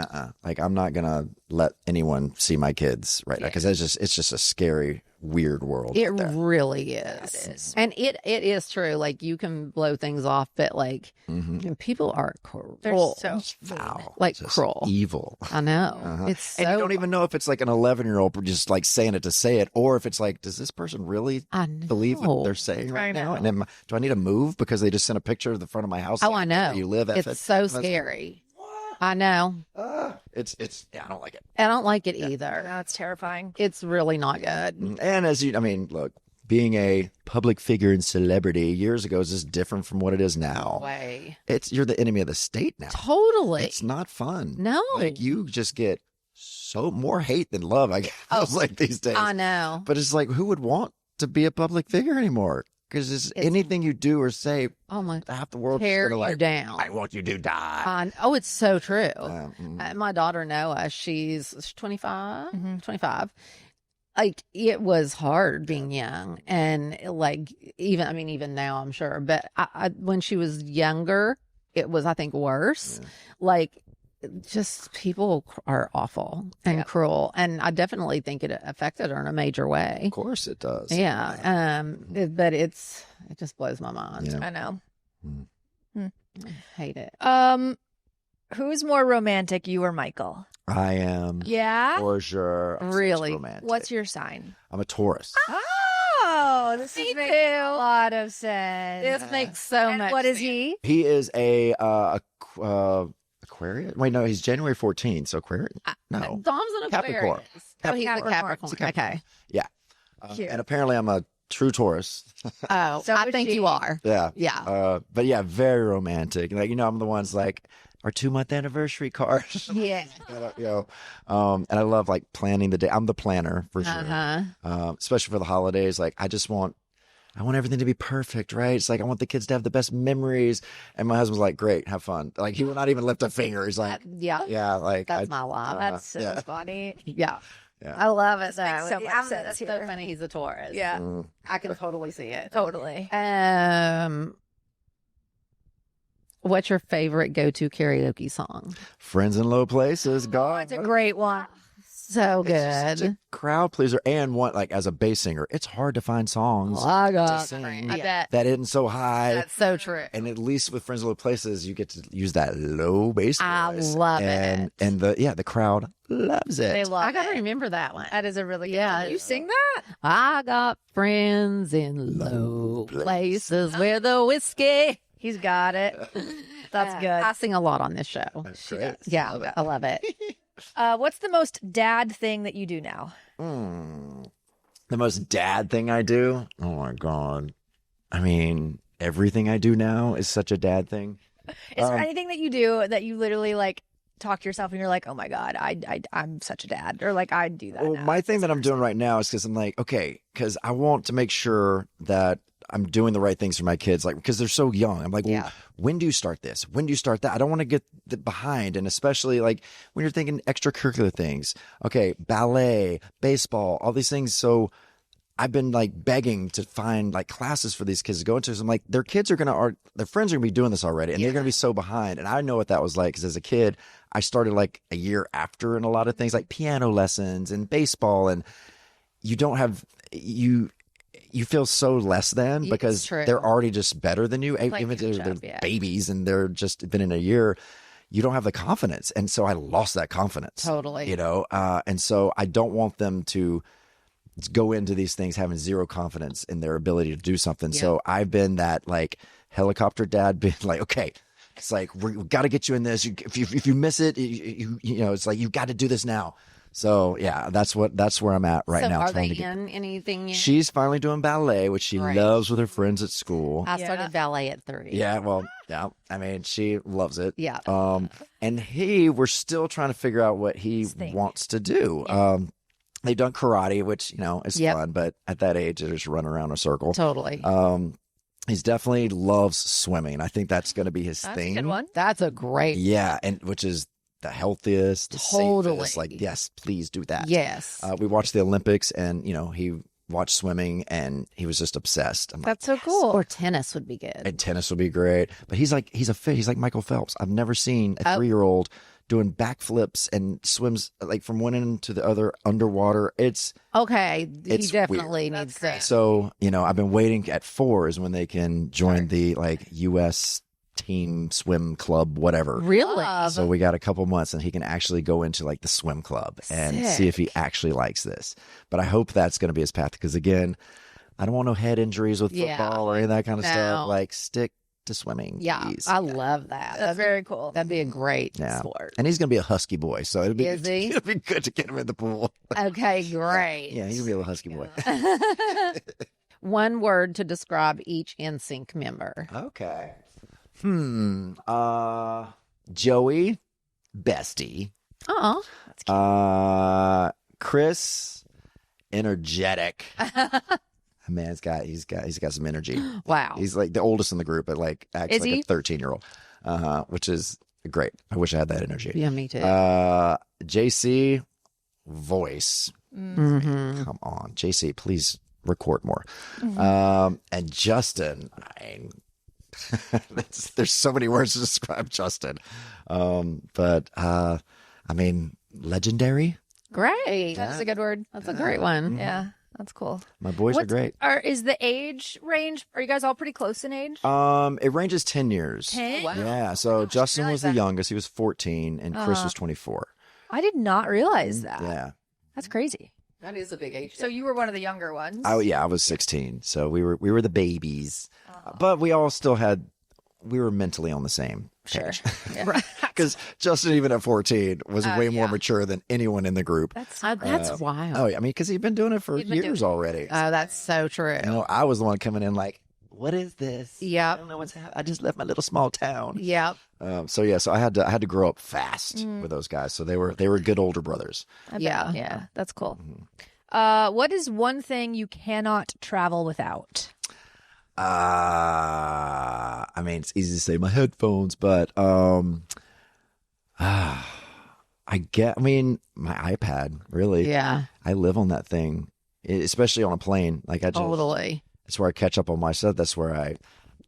like I'm not gonna let anyone see my kids right now because it's just a scary, weird world. It out there. really is. And it is true. Like, you can blow things off, but like, Mhm. people are cruel. They're so Foul, Like, just cruel. evil. I know. Uh-huh. It's so. And you don't even know if it's like an 11-year-old just like saying it to say it, or if it's like, does this person really I know. believe what they're saying right I now? know. And then, do I need to move because they just sent a picture of the front of my house? Oh, I know. You live at It's so That's- scary. I know. It's yeah, I don't like it. I don't like it either. No, it's terrifying. It's really not good. And I mean, look, being a public figure and celebrity years ago is just different from what it is now. Way. You're the enemy of the state now. Totally. It's not fun. No. Like, you just get so more hate than love, I guess, like these days. I know. But it's like, who would want to be a public figure anymore? Because anything you do or say, Oh my. half the world Tear is gonna you like, down. I want you to die. Oh, it's so true. Mm. My daughter Noah, she's 25. Mm-hmm. 25. Like, it was hard being young, and like even now I'm sure. But I when she was younger, it was, I think, worse. Yeah. Like, just people are awful and cruel, and I definitely think it affected her in a major way. Of course it does. Yeah. But it just blows my mind. Yeah. I know. I hate it. Who's more romantic, you or Michael? I am. Yeah. For sure. I'm such Really? romantic. What's your sign? I'm a Taurus. Oh, this Me is making too. a lot of sense. This makes so And much. what is sense. he? He is a Aquarius. Wait, no, he's January 14th. So Aquarius. No, Dom's an Capricorn. Aquarius. Oh, he's a Capricorn. Capricorn. He's a Capricorn. Okay. yeah. Cute. And apparently, I'm a true Taurus. Oh, So I is think she. you are. Yeah. Yeah. But yeah, very romantic. Like, I'm the ones like our 2-month anniversary card. Yeah. And I love like planning the day. I'm the planner for sure. Uh-huh. Especially for the holidays. Like, I want everything to be perfect, right? It's like, I want the kids to have the best memories. And my husband's like, great, have fun. Like, he will not even lift a finger. He's like, Yeah. yeah, like, That's my life. That's so yeah. funny. Yeah. I love it. So, Makes so much sense that's so here. funny. He's a Taurus. Yeah, I can totally see it. totally. What's your favorite go-to karaoke song? Friends in Low Places, God. It's a great one. So It's just good. such a crowd pleaser. And one, like, as a bass singer, it's hard to find songs I to got sing I bet. that isn't so high. That's so true. And at least with Friends in Low Places, you get to use that low bass I voice. love and, it. And the crowd loves it. They love I gotta it. remember that one. That is a really good Yeah. one. You sing that? I got friends in low places where the whiskey. He's got it. That's good. I sing a lot on this show. That's great. Yeah, I love it. What's the most dad thing that you do now? The most dad thing I do? Oh my God. I mean, everything I do now is such a dad thing. Is there anything that you do that you literally like talk to yourself and you're like, oh my God, I'm such a dad, or like I do that Well, now. my thing that I'm doing right now is because I'm like, okay, because I want to make sure that I'm doing the right things for my kids, like, because they're so young. I'm like, well, when do you start this? When do you start that? I don't want to get behind. And especially like when you're thinking extracurricular things, okay, ballet, baseball, all these things. So I've been like begging to find like classes for these kids to go into. So I'm like, their friends are going to be doing this already, and they're going to be so behind. And I know what that was like, because as a kid, I started like a year after in a lot of things, like piano lessons and baseball, and you don't have you feel so less than, because they're already just better than you, even if they're babies and they're just been in a year. You don't have the confidence, and so I lost that confidence. Totally, and so I don't want them to go into these things having zero confidence in their ability to do something. Yep. So I've been that like helicopter dad, being like, okay, it's like, we've got to get you in this. If you miss it, you know, it's like, you've got to do this now. So yeah, that's where I'm at right now. Are they in anything yet? She's finally doing ballet, which she loves with her friends at school. I started ballet at 3. Yeah, well, yeah. I mean, she loves it. Yeah. And we're still trying to figure out what he wants to do. Yeah. They've done karate, which, you know, is fun, but at that age, they just run around a circle. Totally. He's definitely loves swimming. I think that's going to be his thing. That's a good one. That's a great one. And which is the healthiest, the safest. Like, yes, please do that. Yes. We watched the Olympics, and, you know, he watched swimming, and he was just obsessed. That's so cool. Or tennis would be good. And tennis would be great. But he's like Michael Phelps. I've never seen a 3-year-old doing backflips and swims like from one end to the other underwater. It's he definitely needs that. So, you know, I've been waiting at 4 is when they can join the like U.S. team swim club, whatever. Really? So we got a couple months, and he can actually go into like the swim club and see if he actually likes this. But I hope that's going to be his path, because again, I don't want no head injuries with football or any of that kind of stuff. Like, stick to swimming. Yeah, please. I love that. That's very cool. That'd be a great sport. And he's going to be a husky boy, so it'll be good to get him in the pool. Okay, great. Yeah, he's going to be a little husky boy. One word to describe each NSYNC member. Okay. Joey, bestie. Oh, that's cute. Chris, energetic. Man, he's got some energy. Wow. He's like the oldest in the group, but like acts like a 13-year-old, which is great. I wish I had that energy. Yeah, me too. JC, voice. Mm-hmm. Come on, JC, please record more. Mm-hmm. And Justin, there's so many words to describe Justin. But I mean, legendary. Great. That's a good word. That's a great one. Mm-hmm. Yeah. That's cool. My boys are great. Is the age range? Are you guys all pretty close in age? It ranges 10 years. 10? Wow. Yeah. So Justin was the youngest. He was 14, and Chris was 24. I did not realize that. Yeah. That's crazy. That is a big age. So you were one of the younger ones. Oh yeah, I was 16. So we were the babies, but we all still we were mentally on the same page. Yeah. Because Justin, even at 14, was way more mature than anyone in the group. That's wild. Oh, yeah. I mean, because he'd been doing it for years already. Oh, that's so true. You know, I was the one coming in like, what is this? Yeah. I don't know what's happening. I just left my little small town. Yep. So I had to grow up fast with those guys. So they were good older brothers. Yeah. That's cool. Mm-hmm. What is one thing you cannot travel without? I mean, it's easy to say my headphones, but my iPad, really. Yeah. I live on that thing, especially on a plane. Like totally. That's where I catch up on my stuff. That's where I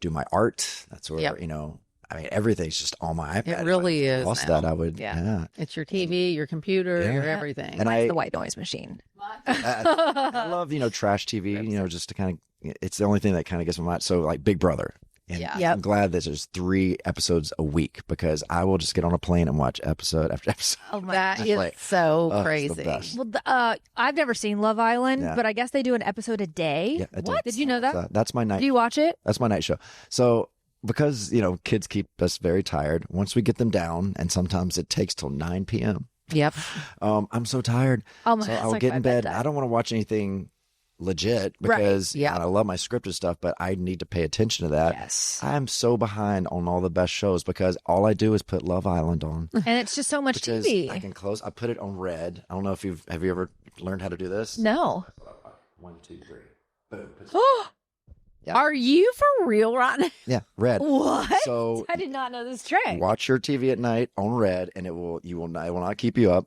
do my art. That's where, you know, I mean, everyth's just on my iPad. It really is. If I lost that, I would. Yeah. It's your TV, your computer, your everything. And it's the white noise machine. I love, trash TV, just to kind of, it's the only thing that kind of gets my mind. So like Big Brother. And I'm glad that there's 3 episodes a week, because I will just get on a plane and watch episode after episode. Oh, that is so crazy. Well, I've never seen Love Island, but I guess they do an episode a day. Yeah, what? Did you know that? That's my night. Do you watch it? That's my night show. So because, kids keep us very tired, once we get them down, and sometimes it takes till 9 p.m. Yep. I'm so tired. So I'll get in bed. I don't want to watch anything legit, because I love my scripted stuff, but I need to pay attention to that. Yes. I'm so behind on all the best shows, because all I do is put Love Island on. And it's just so much TV. I can close. I put it on red. I don't know if have you ever learned how to do this? No. 1, 2, 3. Boom. Yeah. Are you for real right now? Yeah, red. What? So I did not know this trick. Watch your TV at night on red, and it will not keep you up.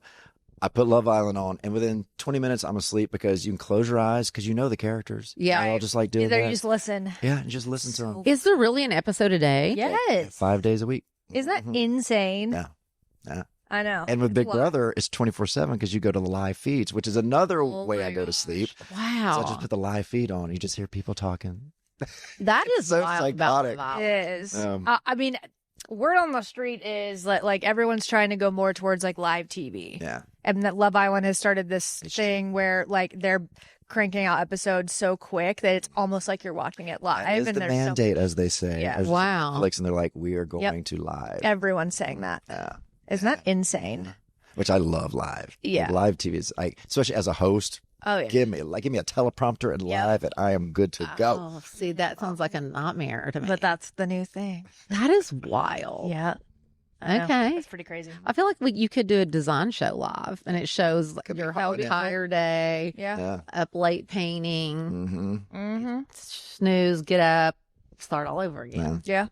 I put Love Island on, and within 20 minutes, I'm asleep because you can close your eyes because you know the characters. Yeah. I'll just like doing Either that. you just listen. Yeah, and just listen to them. Is there really an episode a day? Yes. 5 days a week. Isn't that insane? Yeah. Yeah. I know. And with It's Big a lot. Brother, it's 24/7 because you go to the live feeds, which is another way I go to sleep. Wow. So I just put the live feed on. You just hear people talking. That is So wild about psychotic. Love It Island. is. I mean, word on the street is that like everyone's trying to go more towards like live TV. Yeah. And that Love Island has started this thing where like they're cranking out episodes so quick that it's almost like you're watching it live. That is the there's mandate, as they say. Yeah. As Wow. Netflix, and they're like, we are going to live. everyone's saying that. Yeah. Isn't that insane? Which I love live. Yeah. Like, live TV is like, especially as a host, Oh yeah. give me a teleprompter and Yep. live, and I am good to go. Oh, see, that sounds like a nightmare to me. But that's the new thing. that is wild. Yeah. I know. Okay. It's pretty crazy. I feel like you could do a design show live, and it shows Could be your fun, whole yeah. entire day. Yeah. Yeah. Up late painting, Mm-hmm. Mm-hmm. snooze, get up, start all over again. Yeah.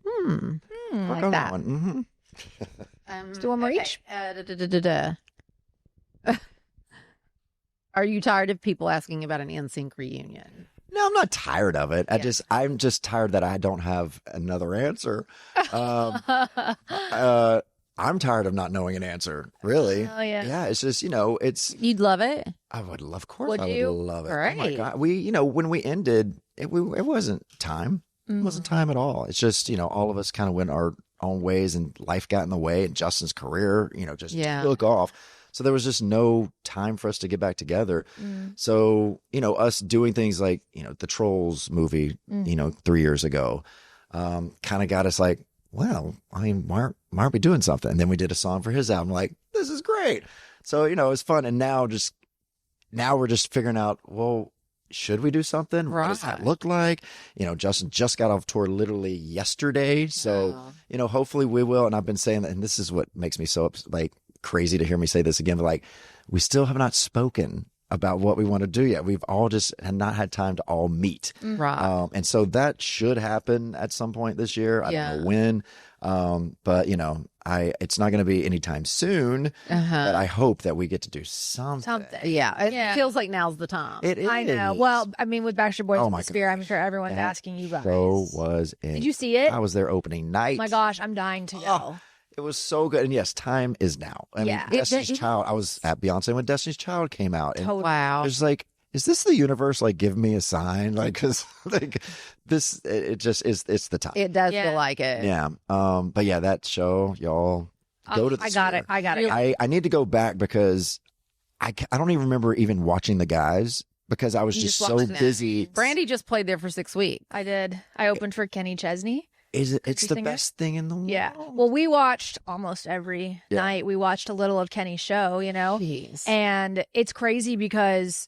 Yeah. Like Work on that. one. Mm-hmm. Let's do one more each. Are you tired of people asking about an NSYNC reunion? No, I'm not tired of it. Yeah. I'm just tired that I don't have another answer. I'm tired of not knowing an answer. Really. Oh yeah. Yeah, it's just, it's, You'd love it. I would love, of course, Would I you? would love it. Oh my Great. God. When we ended, it wasn't time. It wasn't time at all. It's just, all of us kind of went our own ways and life got in the way, and Justin's career, just Yeah. took off. So there was just no time for us to get back together. So, us doing things like, the Trolls movie, 3 years ago, kind of got us like, well, I mean, why aren't we doing something? And then we did a song for his album. Like, this is great. So, it was fun. And now we're just figuring out, well, should we do something? What does that Right. look like? Justin just got off tour literally yesterday. So, hopefully we will. And I've been saying that, and this is what makes me so crazy to hear me say this again, but like, we still have not spoken about what we want to do yet. We've all just not had time to all meet. Right. And so that should happen at some point this year. I don't know when. But it's not going to be anytime soon, but I hope that we get to do something. Yeah. It Yeah. feels like now's the time. It is. I know. Well, I mean, with Backstreet Boys Oh and my the Sphere, I'm sure everyone's That asking you guys. So was it. Did you see it? I was there opening night. Oh my gosh, I'm dying to go. Oh, it was so good. And yes, time is now. I Yeah. mean, Destiny's Child. I was at Beyonce when Destiny's Child came out. And Totally. Wow. it's like, is this the universe like giving me a sign? Like, because like this, it just is. It's the time. It does Yeah. feel like it. Yeah. But yeah, that show, y'all go to the I got Sphere. it. I got it. I need to go back because I don't even remember even watching the guys because I was You just just so watched it. busy. Brandy just played there for 6 weeks. I did. I opened for Kenny Chesney. It's Country the singer? best thing in the world. Yeah. Well, we watched almost every Yeah. night. We watched a little of Kenny's show, Jeez. and it's crazy because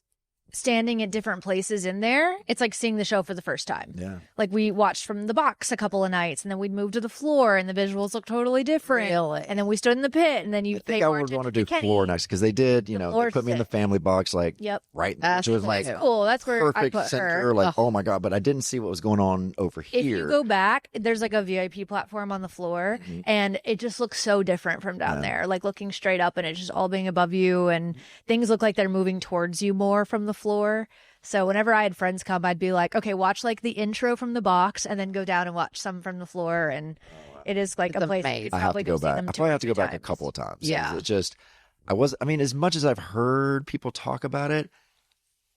standing at different places in there, it's like seeing the show for the first time. Yeah. Like we watched from the box a couple of nights, and then we'd move to the floor, and the visuals look totally different. Really? And then we stood in the pit, and then you I pay think I more would want to attention do Kenny. floor next because they did, they floor's put me in the sick. family box, like Yep. right, That's which was like cool. Cool. That's where I perfect put center. her. Like, oh my God, but I didn't see what was going on over If here. you go back, there's like a VIP platform on the floor, and it just looks so different from down there. Like looking straight up, and it's just all being above you, and things look like they're moving towards you more from the floor. So whenever I had friends come, I'd be like, okay, watch like the intro from the box, and then go down and watch some from the floor. And it is like It's a place amazing. you could I have probably to go see back. them I two probably or have to go three back a times. couple of times. Yeah. It just, as much as I've heard people talk about it,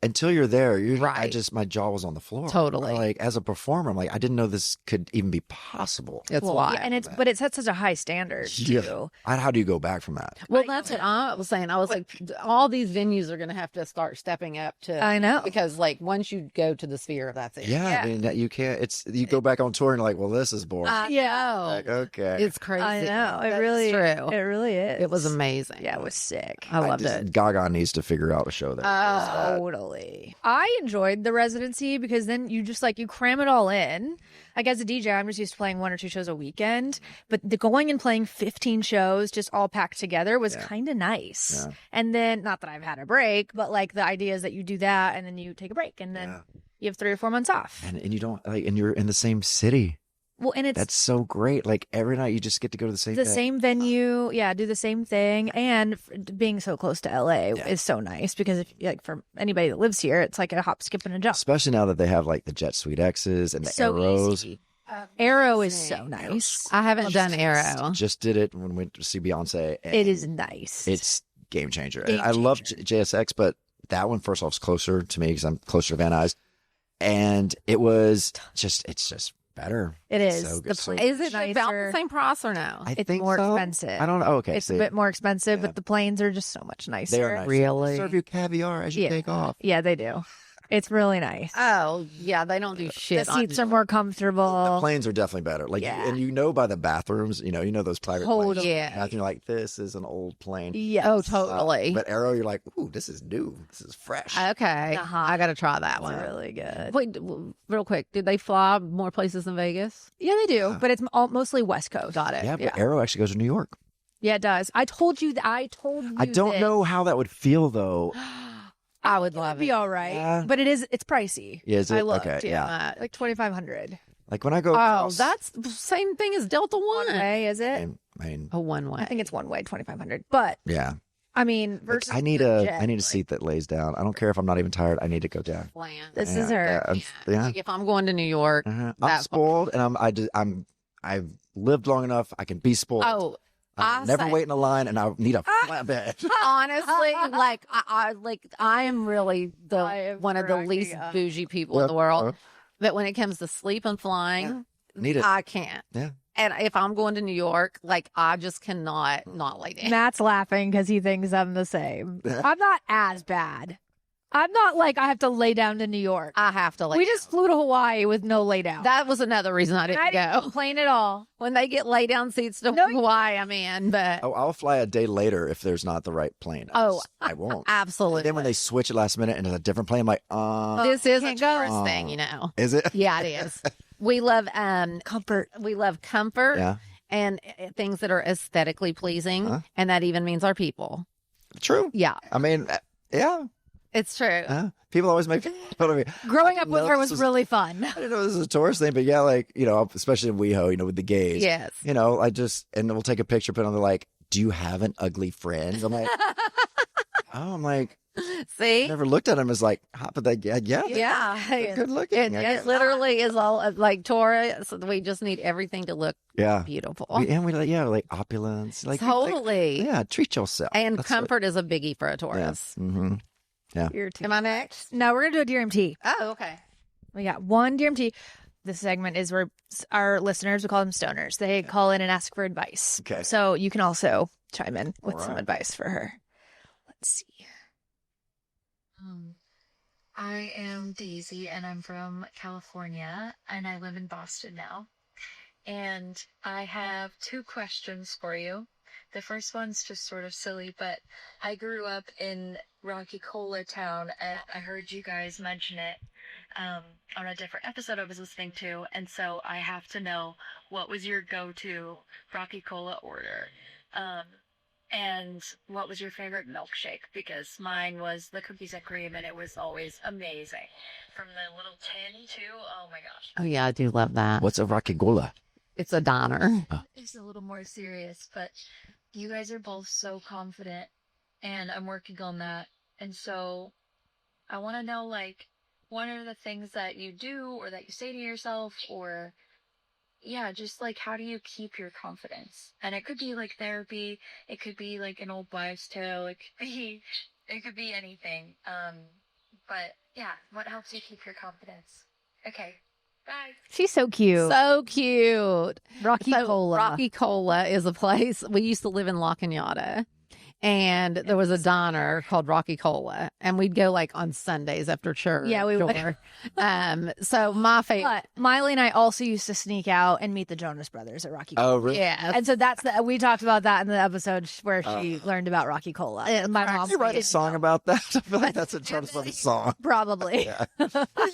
until you're there, Right. my jaw was on the floor. Totally. Like as a performer, I'm like, I didn't know this could even be possible. It's Well, wild. yeah, and but it sets such a high standard too. How do you go back from that? Well, that's what I was saying. I was like, all these venues are going to have to start stepping up to. I know. Because, like, once you go to the Sphere, that's it. Yeah, I mean, that you can't. You go back on tour and you're like, well, this is boring. Yeah. Like, okay, It's crazy. I know. It That's really, true. it really is. It was amazing. Yeah, it was sick. I loved it. Gaga needs to figure out a show there. Totally. I enjoyed the residency because then you just like you cram it all in. Like as a DJ, I'm just used to playing 1 or 2 shows a weekend, but going and playing 15 shows just all packed together was kind of nice. Yeah. And then not that I've had a break, but like the idea is that you do that and then you take a break and then you have 3 or 4 months off. and you don't like, and you're in the same city. Well, and it's That's so great. Like every night you just get to go to the same venue. Yeah, do the same thing. And being so close to LA is so nice because if like for anybody that lives here, it's like a hop, skip, and a jump. Especially now that they have like the Jet Suite X's and the So Arrows. easy. Arrow is so nice. I haven't done Arrow. Just did it when we went to see Beyonce. And It is nice. It's game changer. And I love JSX, but that one first off is closer to me because I'm closer to Van Nuys. And it's just better. It is. So good. Is it about the same price or no? I It's think more so. expensive. I don't know. Okay. It's a bit more expensive, but the planes are just so much nicer. They are nice. Really? They serve you caviar as you take off. Yeah, they do. It's really nice. Oh, yeah, they don't do shit. The seats are more comfortable. The planes are definitely better. Like, and you know by the bathrooms, you know those private planes. Yeah. Bathroom, you're like, this is an old plane. Yes. Oh, totally. But Arrow, you're like, ooh, this is new. This is fresh. Okay. I got to try that one. Really good. Wait, real quick. Did they fly more places than Vegas? Yeah, they do. But it's mostly West Coast. Got it. Yeah, but Arrow actually goes to New York. Yeah, it does. I told you. I don't know how that would feel, though. I would love It'd be all right. Yeah. But it's pricey. Yeah, is it? I looked, Okay, yeah. like $2,500. Like when I go Oh, across, that's the same thing as Delta One. One way, is it? I mean, Oh, one way. I think it's one way, $2,500. But yeah. I mean, Like, versus I need the a jet, I need a seat that lays down. I don't care if I'm not even tired. I need to go down. This is her. Yeah. Like if I'm going to New York, I'm that's spoiled, and I've lived long enough. I can be spoiled. oh, I never wait in a line, and I need a flatbed. honestly, I am really one of the least bougie people in the world. But when it comes to sleep and flying, Need it. I can't. Yeah. And if I'm going to New York, like I just cannot not lay down. Matt's laughing because he thinks I'm the same. I'm not as bad. I'm not like I have to lay down to New York. I have to lay We down. just flew to Hawaii with no lay down. That was another reason I didn't go. complain at all. When they get lay down seats to Hawaii, I'm in. But Oh, I'll fly a day later if there's not the right plane. I won't. absolutely. Then when they switch it last minute and it's a different plane, I'm like, This is a can't go. tourist thing, you know. is it? Yeah, it is. We love Comfort. We love comfort Yeah. and things that are aesthetically pleasing, and that even means our people. True. Yeah, I mean, yeah. it's true. People always make fun of me. Growing I up didn't with know her this was really fun. I didn't know this was a tourist thing, but yeah, like, you know, especially in WeHo, you know, with the gays. Yes. You know, and we'll take a picture, put on, they're like, do you have an ugly friend? I'm like, I'm like, See? never looked at him as like, but they, yeah. Yeah. They're good looking. It literally is all like Tora. So we just need everything to look Yeah. beautiful. We like opulence. Like, Totally. yeah, treat yourself. And That's comfort is a biggie for a what- tourist. Yeah. Mm-hmm. Yeah. Am I next? No, we're going to do a Dear MT. Oh, okay. We got one Dear MT. This segment is where our listeners, we call them stoners. They call in and ask for advice. Okay. So you can also chime in with All some right. advice for her. Let's see. I am Daisy and I'm from California and I live in Boston now. And I have two questions for you. The first one's just sort of silly, but I grew up in Rocky Cola Town and I heard you guys mention it on a different episode I was listening to. And so I have to know, what was your go-to Rocky Cola order? And what was your favorite milkshake? Because mine was the cookies and cream, and it was always amazing. From the little tin, too. Oh, my gosh. Oh, yeah, I do love that. What's a Rocky Gola? It's a diner. It's a little more serious, but you guys are both so confident, and I'm working on that. And so I want to know, like, what are the things that you do or that you say to yourself, or... yeah, just like, how do you keep your confidence? And it could be like therapy, it could be like an old wives' tale, it could be anything. But yeah, what helps you keep your confidence? Okay, bye. She's so cute. So cute. Rocky Cola. Rocky Cola is a place. We used to live in La Cañada. And there was a diner called Rocky Cola, and we'd go like on Sundays after church. Yeah, we would. So my favorite. But Miley and I also used to sneak out and meet the Jonas Brothers at Rocky Cola. Oh, really? Yeah. And so we talked about that in the episode where she learned about Rocky Cola. And my mom Can you write a song about that? I feel like that's a Jonas Brothers song. probably.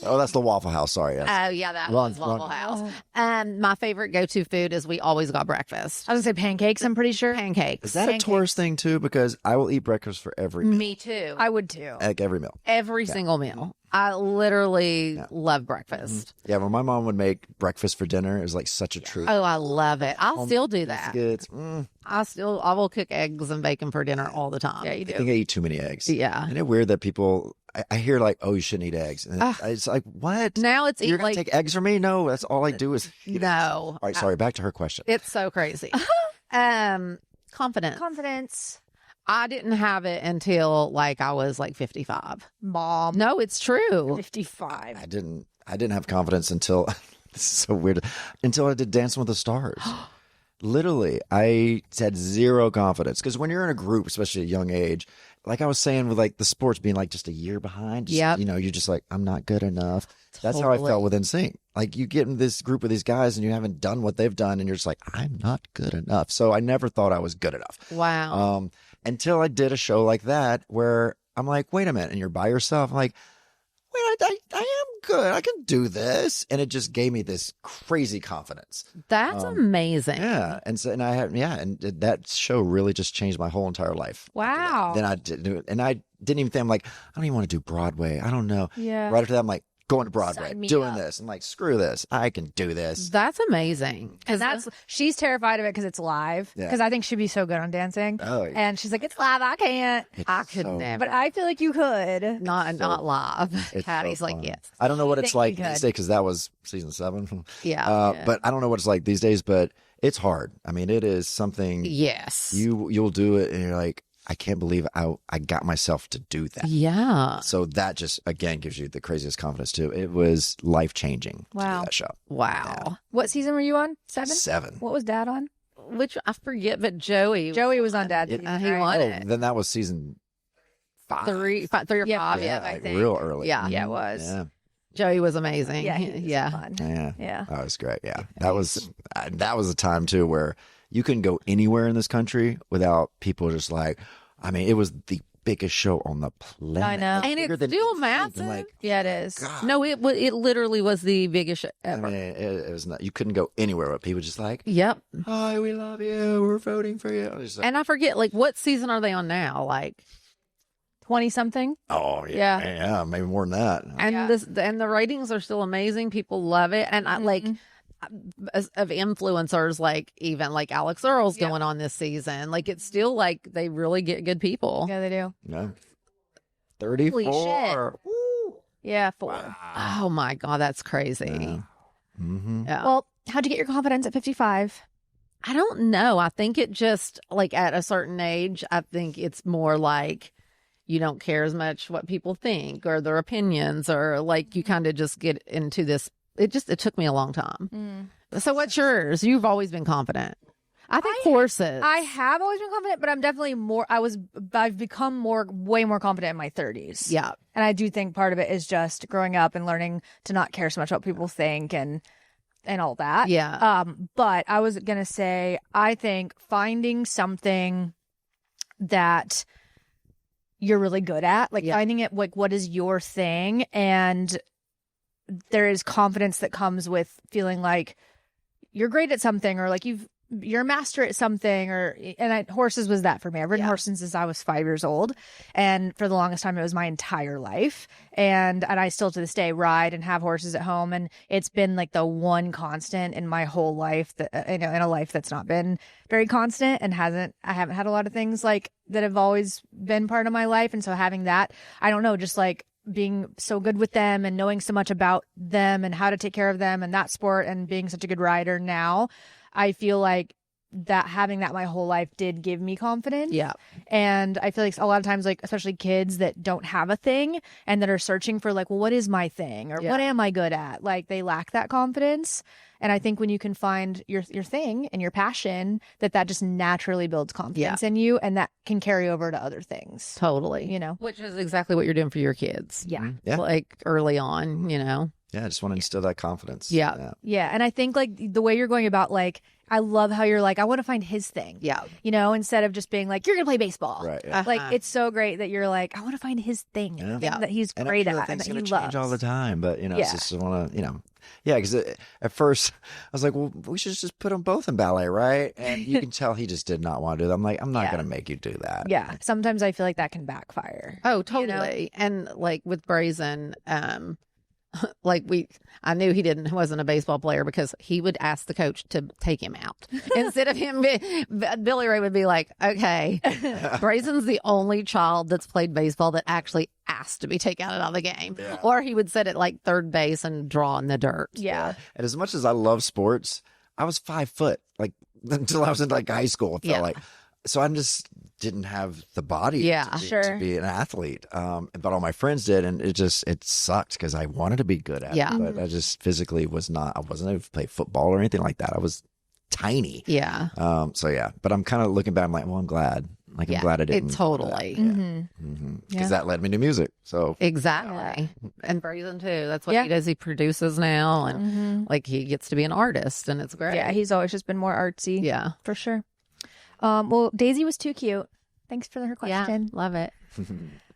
Oh, that's the Waffle House. Sorry. Yes. Oh, yeah, that was Waffle House. My favorite go-to food is we always got breakfast. I was gonna say pancakes. I'm pretty sure Pancakes. Is that a tourist thing too? Because because I will eat breakfast for every meal. Me too. I would too. Like every meal. Every single meal. I literally love breakfast. Yeah, when my mom would make breakfast for dinner, it was like such a treat. Oh, I love it. I'll still do that. Biscuits. I will cook eggs and bacon for dinner all the time. Yeah, you I do. think I eat too many eggs. Yeah. Isn't it weird that people, I hear like, oh, you shouldn't eat eggs. And it's like, what? Now it's You're going like to take eggs from me? No, that's all I do is eat eggs. no. All right, sorry, back to her question. It's so crazy. Confidence. Confidence. I didn't have it until like I was like 55. Mom. No, it's true. 55. I didn't have confidence until, this is so weird, until I did Dancing with the Stars. Literally, I had zero confidence because when you're in a group, especially at a young age, like I was saying with like the sports being like just a year behind, Yep. you know, you're just like, I'm not good enough. That's how I Totally. felt with NSYNC. Like you get in this group with these guys and you haven't done what they've done and you're just like, I'm not good enough. So I never thought I was good enough. Wow. Until I did a show like that where I'm like, wait a minute, and you're by yourself. I'm like, wait, I am good. I can do this. And it just gave me this crazy confidence. That's amazing. Yeah. And so, and I had, and that show really just changed my whole entire life. after that. Wow. Then I did do it. And I didn't even think, I'm like, I don't even want to do Broadway. I don't know. Yeah. Right after that, I'm like, going to Broadway, Sign me doing up. this. I'm like, screw this. I can do this. That's amazing. And that's she's terrified of it because it's live. Yeah. Because I think she'd be so good on dancing. Oh, yeah. And she's like, it's live. I can't. I could so- never. But I feel like you could. Not live. It's Patty's so like, fun. yes. I don't know what it's think like you these could. days because that was season 7. Yeah. But I don't know what it's like these days, but it's hard. I mean, it is something Yes. you'll do it and you're like, I can't believe I got myself to do that. Yeah. So that just, again, gives you the craziest confidence too. It was life-changing to Wow. do that show. Wow. What season were you on? 7? 7. What was Dad on? Which I forget, but Joey. Joey was on Dad's It- season, he right? won Oh, it. then that was season 5. Three or Yeah, 5. yeah. Yeah. I like think. real early. Yeah. Yeah, it was. Yeah. Joey was amazing. Yeah, he was yeah. fun. Yeah. Yeah. That was great. Yeah. That was a time too where you couldn't go anywhere in this country without people just like, I mean, it was the biggest show on the planet. I know. And Bigger it's than still NSYNC. massive. I'm like, Yeah, it is. God. No, it literally was the biggest show I ever. mean, it was not, you couldn't go anywhere with people just like, Yep. hi, we love you. We're voting for you. I was like, And I forget, like, what season are they on now? Like, 20 something. oh, Yeah. yeah. Maybe more than that. and Yeah. the ratings are still amazing. People love it. And I like of influencers, like even like Alex Earl's Yeah. going on this season. Like, it's still like they really get good people. Yeah, they do. No. 34. shit. Woo. Yeah, 4. Wow. Oh my God, that's crazy. Yeah. Mm-hmm. Yeah. Well, how'd you get your confidence at 55? I don't know. I think it just like at a certain age, I think it's more like you don't care as much what people think or their opinions, or like you kind of just get into this. It took me a long time. So what's yours? You've always been confident. I think horses. I have always been confident, but I'm definitely I've become way more confident in my 30s. Yeah. And I do think part of it is just growing up and learning to not care so much what people think and all that. Yeah. But I was going to say, I think finding something that you're really good at, like Yeah. finding it, like what is your thing, and there is confidence that comes with feeling like you're great at something, or like you're a master at something, horses was that for me. I've ridden horses since I was 5 years old, and for the longest time it was my entire life, and I still to this day ride and have horses at home, and it's been like the one constant in my whole life that in a life that's not been very constant, and I haven't had a lot of things like that have always been part of my life, and so having that, I don't know, just like being so good with them and knowing so much about them and how to take care of them and that sport, and being such a good rider now, I feel like that having that my whole life did give me confidence. Yeah. And I feel like a lot of times, like especially kids that don't have a thing and that are searching for like, well, what is my thing, or Yeah. what am I good at? Like they lack that confidence. And I think when you can find your thing and your passion, that just naturally builds confidence in you, and that can carry over to other things. Totally. You know? Which is exactly what you're doing for your kids. Yeah. Yeah. Like early on, you know. Yeah. I just want to instill that confidence. Yeah. Yeah. And I think like the way you're going about, like, I love how you're like, I want to find his thing. Yeah. You know, instead of just being like, you're going to play baseball. Right. Yeah. Like, it's so great that you're like, I want to find his thing, Yeah. thing that he's And great I'm sure at and things that going he to change all the loves. time, but Yeah. it's just want to, yeah, because at first I was like, well, we should just put them both in ballet, right? And you can tell he just did not want to do that. I'm like, I'm not Yeah. going to make you do that. Yeah. Sometimes I feel like that can backfire. Oh, totally. And like with Brazen, like I knew wasn't a baseball player because he would ask the coach to take him out instead of him. Billy Ray would be like, okay, Brazen's the only child that's played baseball that actually asked to be taken out of the game. Yeah. Or he would sit at like third base and draw in the dirt. Yeah. And as much as I love sports, I was 5 foot, like until I was in like high school. It felt like, so I just didn't have the body to be an athlete. But all my friends did. And it sucked because I wanted to be good at it. But I just physically I wasn't able to play football or anything like that. I was tiny. Yeah. But I'm kind of looking back, I'm like, well, I'm glad. Like, I'm glad I didn't. Totally. Because that led me to music. So exactly. And Brazen too. That's what he does. He produces now and like he gets to be an artist and it's great. Yeah. He's always just been more artsy. Yeah. For sure. Well, Daisy was too cute. Thanks for her question. Yeah, love it.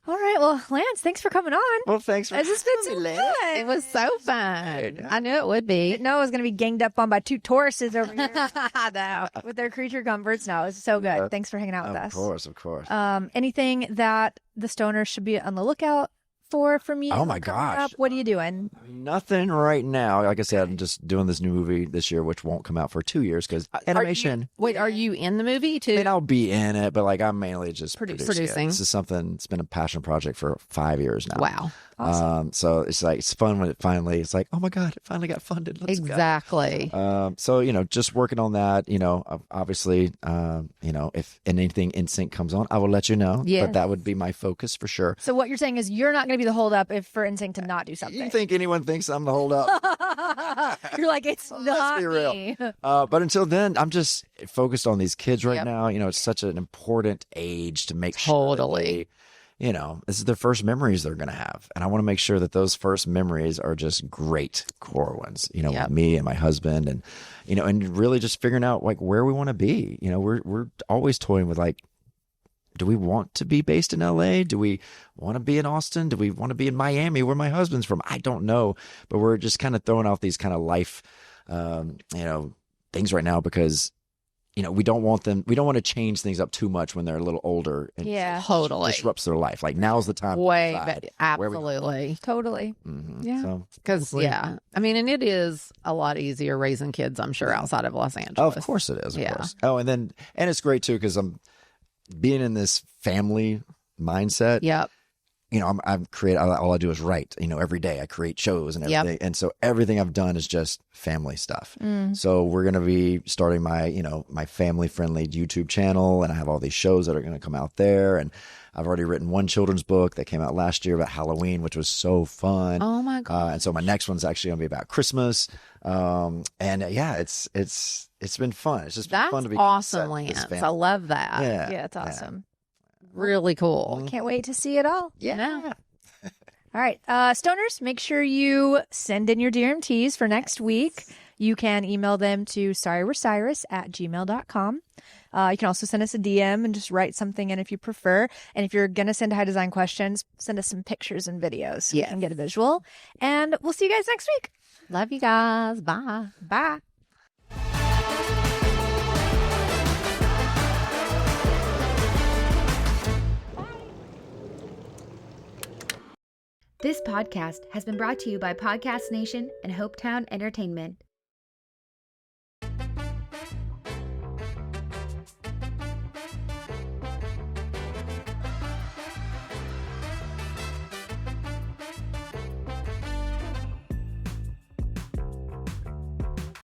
All right. Well, Lance, thanks for coming on. Well, thanks for It's just been so fun. It was so fun. I knew it would be. No, I was going to be ganged up on by two Tauruses over here I know. with their creature comforts. No, it was so good. Thanks for hanging out with us. Of course. Anything that the stoners should be on the lookout for from you? Oh my coming gosh. up? What are you doing? Nothing right now. Like I said, I'm just doing this new movie this year, which won't come out for 2 years because animation. Are you in the movie too? I mean, I'll be in it, but like I'm mainly just producing. Producing. This is something. It's been a passion project for 5 years now. Wow. Awesome. So it's like it's fun when it's like, oh my god, it finally got funded. Let's Exactly. go. So just working on that. Obviously, if anything NSYNC comes on, I will let you know. Yes. But that would be my focus for sure. So what you're saying is you're not going to be the holdup if for NSYNC to not do something. You think anyone thinks I'm the holdup? You're like, it's not be real. me. But until then, I'm just focused on these kids right Yep. now. It's such an important age to make sure that Totally. this is their first memories they're going to have. And I want to make sure that those first memories are just great core ones, Yep. with me and my husband and, and really just figuring out like where we want to be. We're always toying with like, do we want to be based in LA? Do we want to be in Austin? Do we want to be in Miami where my husband's from? I don't know, but we're just kind of throwing out these kind of life, things right now because, we don't want to change things up too much when they're a little older. And Yeah. Totally. disrupts their life. Like now's the time. Way, to decide but where we- absolutely. Totally. Yeah. So, Because, I mean, and it is a lot easier raising kids, I'm sure, outside of Los Angeles. of course it is. Of Yeah. course. Oh, and it's great too because I'm being in this family mindset. Yep. I'm create. All I do is write. Every day I create shows and Yep. everything, and so everything I've done is just family stuff. Mm. So we're gonna be starting my my family friendly YouTube channel, and I have all these shows that are gonna come out there. And I've already written one children's book that came out last year about Halloween, which was so fun. Oh, my God. And so my next one's actually gonna be about Christmas. It's been fun. It's just been That's fun to be awesome, set with this Lance. family. I love that. Yeah, it's awesome. Really cool. Can't wait to see it all. Yeah. No. All right. Stoners, make sure you send in your DRMTs for next week. You can email them to sorrywe'recyrus@gmail.com. You can also send us a DM and just write something in if you prefer. And if you're going to send high design questions, send us some pictures and videos so we can get a visual. And we'll see you guys next week. Love you guys. Bye. Bye. This podcast has been brought to you by Podcast Nation and Hopetown Entertainment.